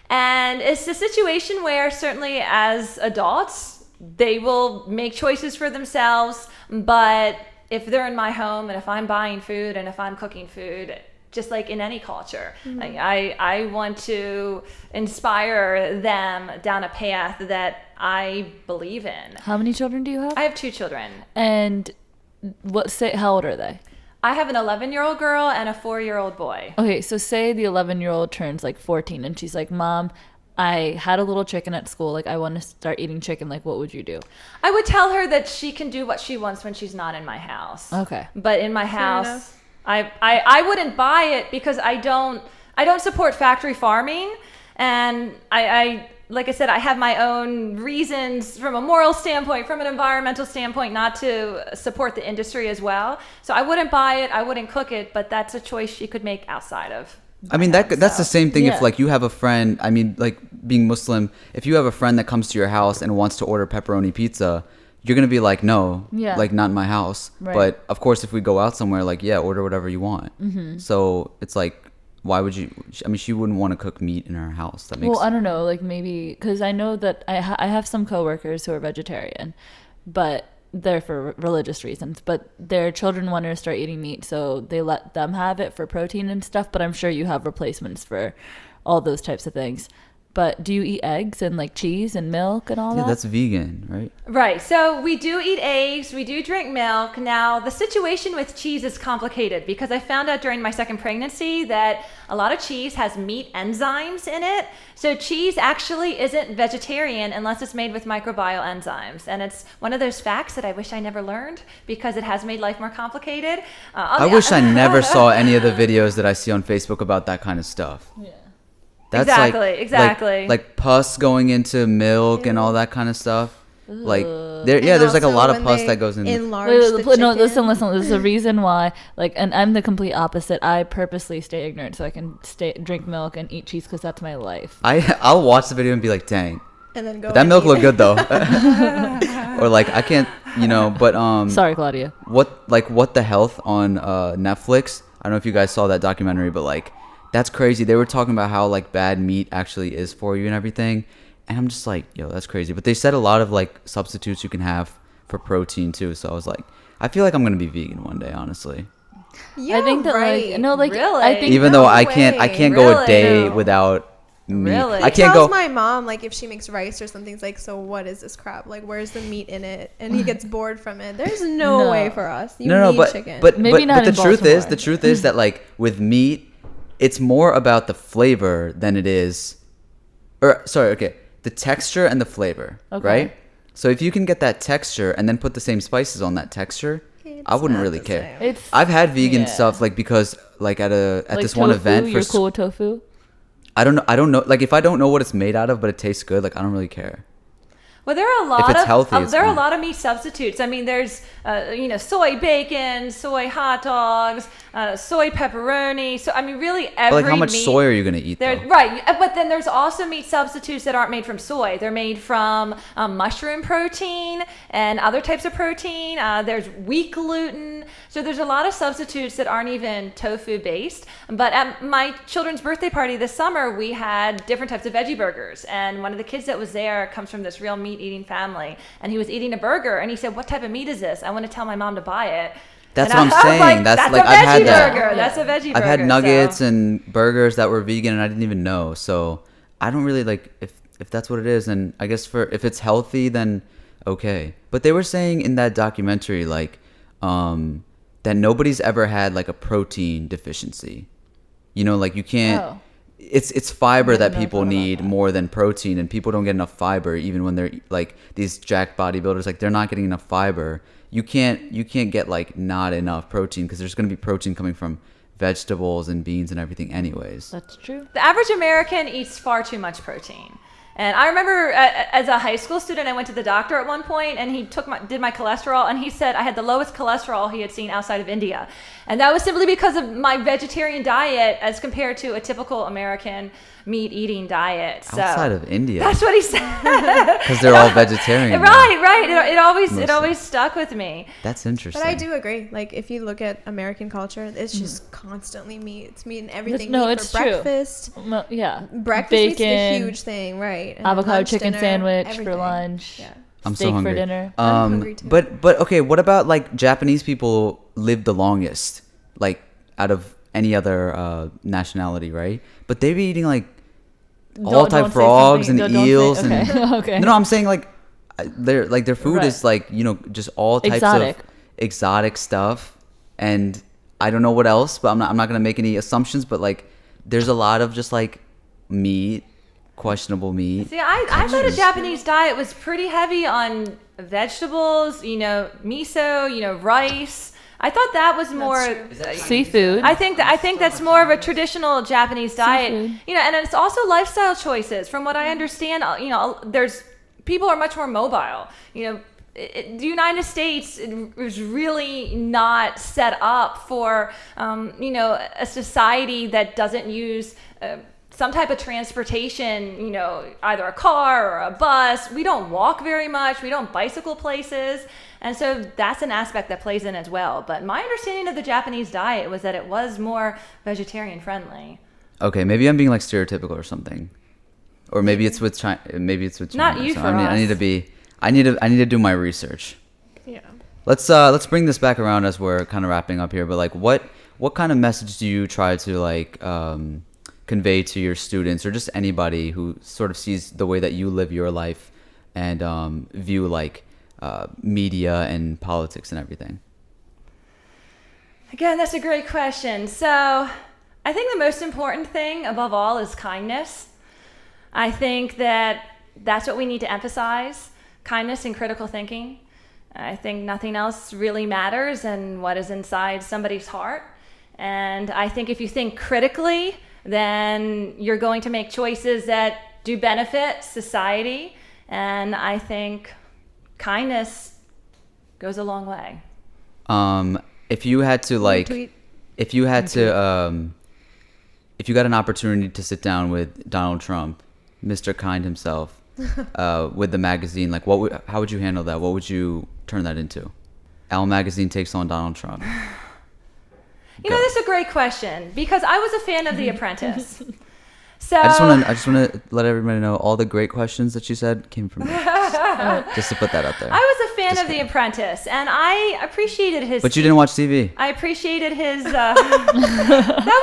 And it's a situation where certainly as adults, they will make choices for themselves. But if they're in my home and if I'm buying food and if I'm cooking food, just like in any culture, I want to inspire them down a path that I believe in. How many children do you have? I have 2 children. And how old are they? I have an 11-year-old girl and a 4-year-old boy. Okay, so say the 11-year-old turns like 14 and she's like, Mom, I had a little chicken at school. Like, I want to start eating chicken. Like, what would you do? I would tell her that she can do what she wants when she's not in my house. Okay. But in my house, enough. I wouldn't buy it because I don't support factory farming, and I like I said, I have my own reasons from a moral standpoint, from an environmental standpoint, not to support the industry as well. So I wouldn't buy it, I wouldn't cook it, but that's a choice she could make outside of. I mean, that's the same thing Yeah. if like you have a friend, I mean, like being Muslim, if you have a friend that comes to your house and wants to order pepperoni pizza, you're going to be like, no, Yeah. like not in my house. Right. But of course, if we go out somewhere, like, yeah, order whatever you want. Mm-hmm. So it's like, why would you, I mean, she wouldn't want to cook meat in her house. That makes Well, I don't know, like maybe, because I know that I have some coworkers who are vegetarian, but there for religious reasons, but their children wanted to start eating meat, so they let them have it for protein and stuff. But I'm sure you have replacements for all those types of things. But do you eat eggs and like cheese and milk and all Yeah, that? that's vegan, right? Right. So we do eat eggs. We do drink milk. Now, the situation with cheese is complicated because I found out during my second pregnancy that a lot of cheese has meat enzymes in it. So cheese actually isn't vegetarian unless it's made with microbial enzymes. And it's one of those facts that I wish I never learned because it has made life more complicated. I wish I never saw any of the videos that I see on Facebook about that kind of stuff. Yeah. That's Exactly. like pus going into milk and all that kind of stuff. Like there's like a lot of pus that goes in. Enlarge No, listen. There's a reason why. Like, and I'm the complete opposite. I purposely stay ignorant so I can drink milk and eat cheese because that's my life. I'll watch the video and be like, dang, and then go. but that milk looked good though. Or like I can't, but Sorry, Claudia. what the health on Netflix? I don't know if you guys saw that documentary, but like that's crazy. They were talking about how like bad meat actually is for you and everything. And I'm just like, yo, that's crazy. But they said a lot of like substitutes you can have for protein too. So I was like, I feel like I'm gonna be vegan one day, honestly. Yeah, I think that right. like no, like Really? I think Even no though I way. can't go a Really? day without meat. Really? I can't tells go. my mom, like, if she makes rice or something, it's like, so what is this crap? Like, where's the meat in it? And he gets bored from it. There's no way for us. You No, need but chicken. Maybe not the in truth is Baltimore. that like with meat, it's more about the flavor than it is, the texture and the flavor, Okay. right? So if you can get that texture and then put the same spices on that texture, I It's wouldn't not really the care. same. It's I've had vegan yeah. stuff like because like at like this one tofu, event you're cool with tofu. I don't know like if I don't know what it's made out of but it tastes good, like I don't really care. Well, there are a lot it's of healthy, it's there are a fine. lot of meat substitutes. I mean, there's soy bacon, soy hot dogs, soy pepperoni. So I mean, really every But like how much meat, soy are you gonna eat though? Right, but then there's also meat substitutes that aren't made from soy. They're made from mushroom protein and other types of protein. There's wheat gluten. So there's a lot of substitutes that aren't even tofu based. But at my children's birthday party this summer, we had different types of veggie burgers. And one of the kids that was there comes from this real meat eating family. And he was eating a burger and he said, "What type of meat is this? I want to tell my mom to buy it." That's And what I'm I was saying. That's like a I've had veggie that. burger. That's a veggie burger. I've had nuggets so. and burgers that were vegan and I didn't even know. So I don't really like if that's what it is. And I guess if it's healthy, then okay. But they were saying in that documentary like that nobody's ever had like a protein deficiency. Like you can't. Oh. It's fiber that never people thought about need that. more than protein, and people don't get enough fiber even when they're like these jacked bodybuilders. Like they're not getting enough fiber. You can't get like not enough protein because there's going to be protein coming from vegetables and beans and everything anyways. That's true. The average American eats far too much protein. And I remember as a high school student, I went to the doctor at one point and he did my cholesterol and he said I had the lowest cholesterol he had seen outside of India. And that was simply because of my vegetarian diet as compared to a typical American meat eating diet. So Outside of India, that's what he said. because they're all vegetarian. now. Right. It Mostly. always stuck with me. That's interesting. But I do agree. Like, if you look at American culture, it's just constantly meat. It's meat and everything. No, meat it's for true. breakfast. Well, yeah. Breakfast meat's the Bacon, huge thing, right? And then avocado lunch, chicken dinner, sandwich for everything. lunch. Yeah. I'm steak so hungry. for dinner. I'm hungry too. But okay, what about like Japanese people live the longest, like out of any other nationality, right? But they be eating like all type say frogs and something- don't say- eels okay. and Okay. no, I'm saying like their food Right. is like just all types Exotic. of exotic stuff, and I don't know what else, but I'm not gonna make any assumptions, but like there's a lot of just like meat, questionable meat. See, I thought a Japanese diet was pretty heavy on vegetables, miso, rice. I thought that was more. Seafood. I think that's more of a traditional Japanese diet. Seafood. And it's also lifestyle choices. From what I understand, there's people are much more mobile. The United States is really not set up for a society that doesn't use some type of transportation, either a car or a bus. We don't walk very much. We don't bicycle places. And so that's an aspect that plays in as well. But my understanding of the Japanese diet was that it was more vegetarian friendly. Okay, maybe I'm being like stereotypical or something, or maybe it's with China. Maybe it's with China. Not you for I need us. to be. I need to do my research. Yeah. Let's bring this back around as we're kind of wrapping up here. But like, what kind of message do you try to like convey to your students or just anybody who sort of sees the way that you live your life and view like media and politics and everything? Again, that's a great question. So I think the most important thing above all is kindness. I think that's what we need to emphasize, kindness and critical thinking. I think nothing else really matters than what is inside somebody's heart. And I think if you think critically, then you're going to make choices that do benefit society. And I think kindness goes a long way. If you had to like, Retweet. if you had to, if you got an opportunity to sit down with Donald Trump, Mr. Kind himself, with the magazine, like how would you handle that? What would you turn that into? Al Magazine takes on Donald Trump. You know, that's a great question because I was a fan of The Apprentice. So I just want to let everybody know all the great questions that you said came from me. Just to put that out there. I was a fan of The Apprentice, and I appreciated his. But you didn't watch TV. I appreciated his. That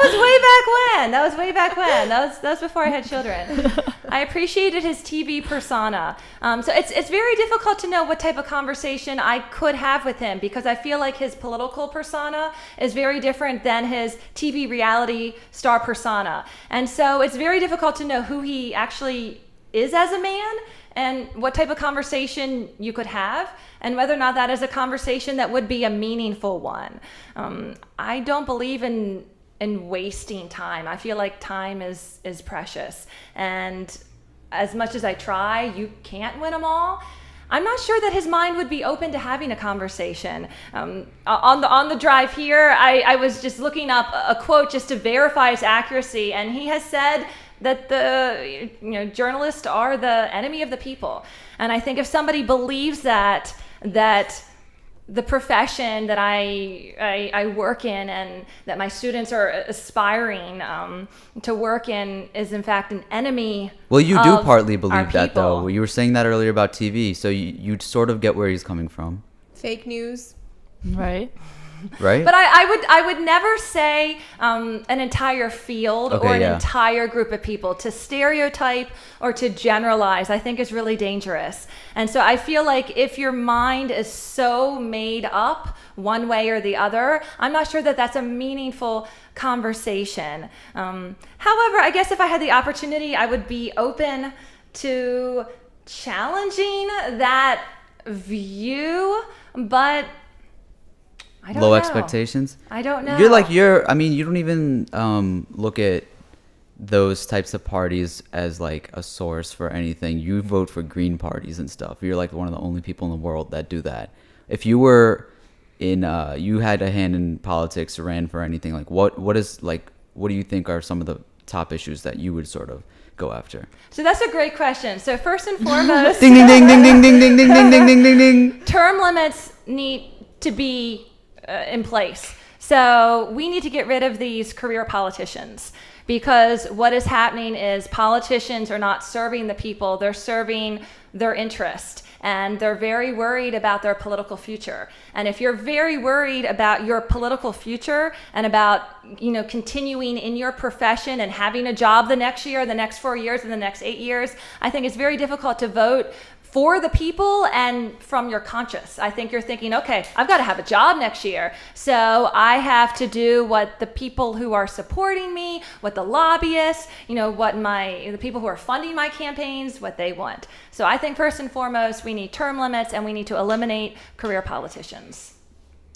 was way back when. That was before I had children. I appreciated his TV persona. So it's very difficult to know what type of conversation I could have with him because I feel like his political persona is very different than his TV reality star persona, and so it's very difficult to know who he actually is as a man and what type of conversation you could have and whether or not that is a conversation that would be a meaningful one. I don't believe in wasting time. I feel like time is precious, and as much as I try, you can't win them all. I'm not sure that his mind would be open to having a conversation. On the drive here, I was just looking up a quote just to verify its accuracy, and he has said that journalists are the enemy of the people. And I think if somebody believes that the profession that I work in and that my students are aspiring to work in is in fact an enemy. Well, you do partly our believe that people. though. You were saying that earlier about TV, so you'd sort of get where he's coming from, Fake news. Right. right? But I would never say an entire field Okay, or an yeah. entire group of people. To stereotype or to generalize, I think is really dangerous. And so I feel like if your mind is so made up one way or the other, I'm not sure that that's a meaningful conversation. However, I guess if I had the opportunity, I would be open to challenging that view, but I don't Low know. expectations. I don't know. I mean, you don't even look at those types of parties as like a source for anything. You vote for green parties and stuff. You're like one of the only people in the world that do that. If you were you had a hand in politics or ran for anything, like what do you think are some of the top issues that you would sort of go after? So that's a great question. So first and foremost, Ding ding ding ding ding ding ding ding ding ding ding ding ding. term limits need to be in place. So we need to get rid of these career politicians because what is happening is politicians are not serving the people, they're serving their interest. And they're very worried about their political future. And if you're very worried about your political future and about, continuing in your profession and having a job the next year, the next 4 years, and the next 8 years, I think it's very difficult to vote for the people and from your conscience. I think you're thinking, okay, I've got to have a job next year. So I have to do what the people who are supporting me, what the lobbyists, what the people who are funding my campaigns, what they want. So I think first and foremost, we need term limits and we need to eliminate career politicians.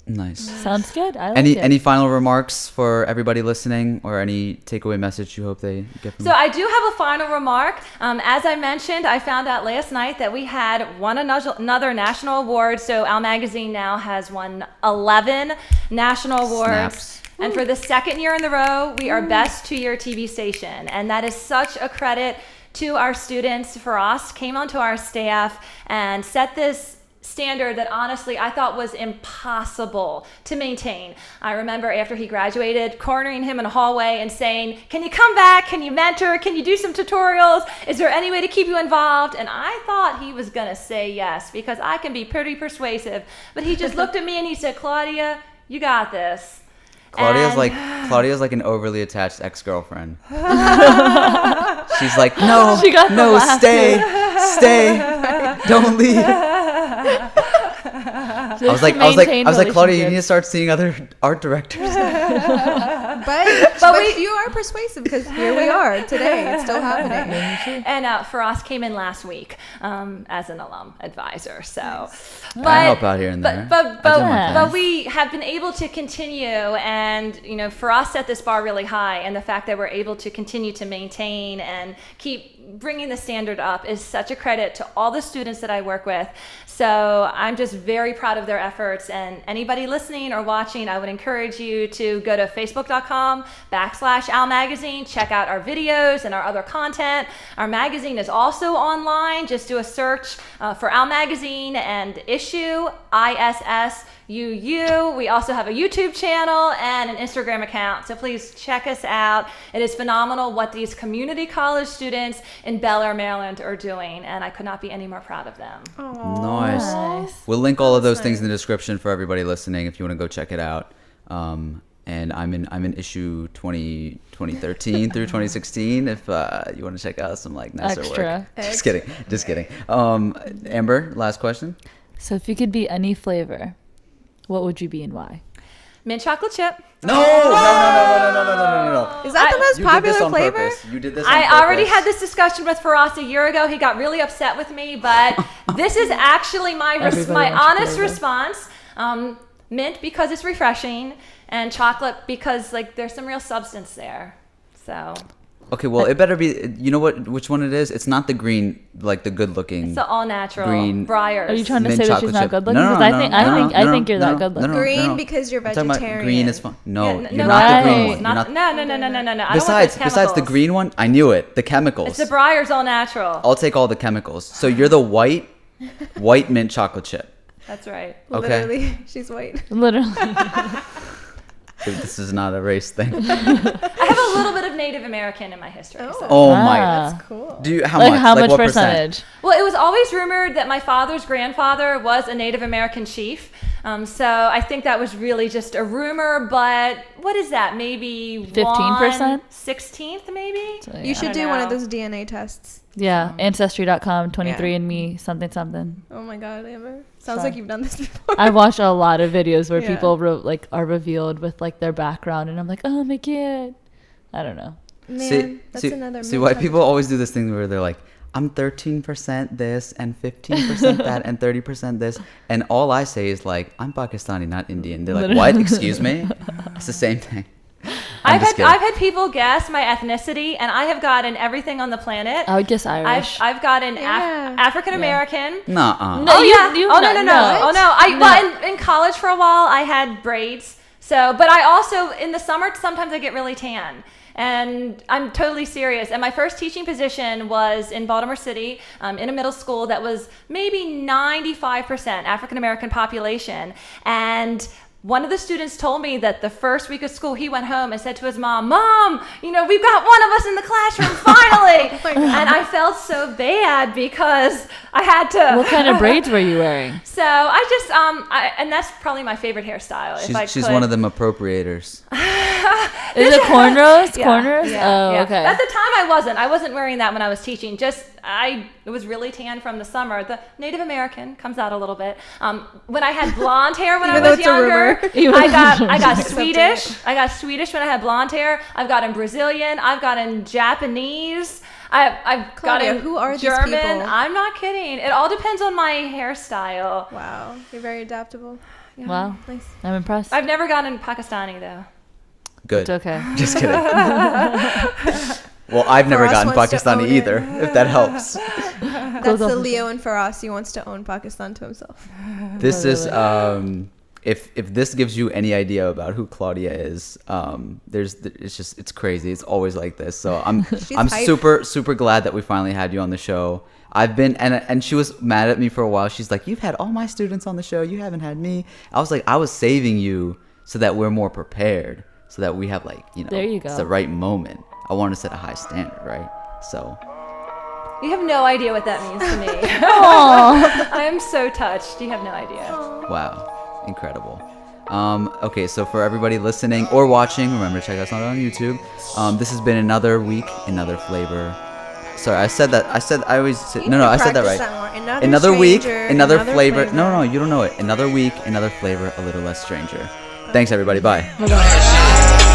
Nice. Sounds good. I like it. Any final remarks for everybody listening, or any takeaway message you hope they get from So I do have a final remark. As I mentioned, I found out last night that we had won another national award. So Al Magazine now has won 11 national awards. Snaps. And for the second year in a row, we are best 2-year TV station. And that is such a credit to our students. Faraz came onto our staff and set this standard that honestly I thought was impossible to maintain. I remember after he graduated, cornering him in a hallway and saying, "Can you come back? Can you mentor? Can you do some tutorials? Is there any way to keep you involved?" And I thought he was going to say yes, because I can be pretty persuasive. But he just looked at me and he said, "Claudia, you got this." Claudia's like an overly attached ex-girlfriend. She's like, no, stay, don't leave. I was like, Claudia, you need to start seeing other art directors. But you are persuasive, because here we are today. It's still happening. And Faraz came in last week as an alum advisor. So, but, I help out here and there. But we have been able to continue, and Faraz set this bar really high, and the fact that we're able to continue to maintain and keep bringing the standard up is such a credit to all the students that I work with. So I'm just very proud of their efforts, and anybody listening or watching, I would encourage you to go to facebook.com/Al Magazine, check out our videos and our other content. Our magazine is also online. Just do a search for Al Magazine and issue ISSUU. We also have a YouTube channel and an Instagram account, so please check us out. It is phenomenal what these community college students in Bel Air, Maryland are doing, and I could not be any more proud of them. Nice. We'll link all of those things in the description for everybody listening if you want to go check it out. And I'm in issue 2013 through 2016 if you want to check out some like nicer work. Just kidding. Amber, last question. So if you could be any flavor, what would you be and why? Mint chocolate chip. No. Is that the most popular flavor? Purpose. You did this on purpose. I already had this discussion with Faraz a year ago. He got really upset with me, but this is actually my honest response. Mint because it's refreshing, and chocolate because there's some real substance there. So. Okay, well, it better be. You know which one it is? It's not the green, like the good-looking. It's the all-natural green. Breyers. Are you trying to Mint say that she's not chip. good looking? Because I think you're that good looking. Green because you're vegetarian. Green is fun. No, Yeah, you're not the green one. No. Besides the green one, I knew it. The chemicals. It's the Breyers all-natural. I'll take all the chemicals. So you're the white mint chocolate chip. That's right. Okay. Literally, she's white. Literally. This is not a race thing. I have a little bit of Native American in my history. So. Oh my! That's cool. Do you how much? How much what percentage? Well, it was always rumored that my father's grandfather was a Native American chief. So I think that was really just a rumor. But what is that? Maybe 15%? 16th, maybe. So, You should do one of those DNA tests. Yeah, Ancestry.com, 23andMe, something. Oh my God, Amber. Sounds like you've done this before. I watched a lot of videos where Yeah. people are revealed with their background, and I'm like, oh my kid. I don't know. Man, that's another. See why people always do this thing where they're like, I'm 13% this and 15% that and 30% this, and all I say is like, I'm Pakistani, not Indian. They're like, what? Excuse me? It's the same thing. I've had people guess my ethnicity, and I have gotten everything on the planet. I would guess Irish. I've gotten African American. Nuh-uh. No, Oh yeah. you Oh no. What? Oh no. Well, in college for a while I had braids. So, but I also in the summer sometimes I get really tan. And I'm totally serious. And my first teaching position was in Baltimore City, in a middle school that was maybe 95% African American population. And one of the students told me that the first week of school, he went home and said to his mom, "Mom, we've got one of us in the classroom finally." And I felt so bad because I had to. What kind of braids were you wearing? So I just, and that's probably my favorite hairstyle. She's one of them appropriators. Is it cornrows? Yeah. Corners? Yeah, Oh, yeah. okay. At the time, I wasn't wearing that when I was teaching. It was really tan from the summer. The Native American comes out a little bit. When I had blonde hair when I was younger, I got Swedish. I got Swedish when I had blonde hair. I've gotten Brazilian. I've gotten Japanese. I've Claudia, gotten who are German. these people? I'm not kidding. It all depends on my hairstyle. Wow, you're very adaptable. Yeah. Wow. Nice. I'm impressed. I've never gotten Pakistani though. Good. It's okay. Just kidding. Well, I've never Faraz gotten wants to Pakistani own it. either, if that helps. That's the Leo in Faraz. He wants to own Pakistan to himself. This is if this gives you any idea about who Claudia is, it's crazy. It's always like this. So I'm hype. super glad that we finally had you on the show. I've been, and she was mad at me for a while. She's like, you've had all my students on the show. You haven't had me. I was like, I was saving you so that we're more prepared, so that we have like, you know, There you go. it's the right moment. I want to set a high standard, right? So. You have no idea what that means to me. I am so touched. You have no idea. Wow, incredible. Okay, so for everybody listening or watching, remember to check us out on YouTube. This has been another week, another flavor. Sorry, I said that. I always say, no, I said that right. Another week, another flavor. No, you don't know it. Another week, another flavor, a little less stranger. Thanks, everybody. Bye. Bye-bye.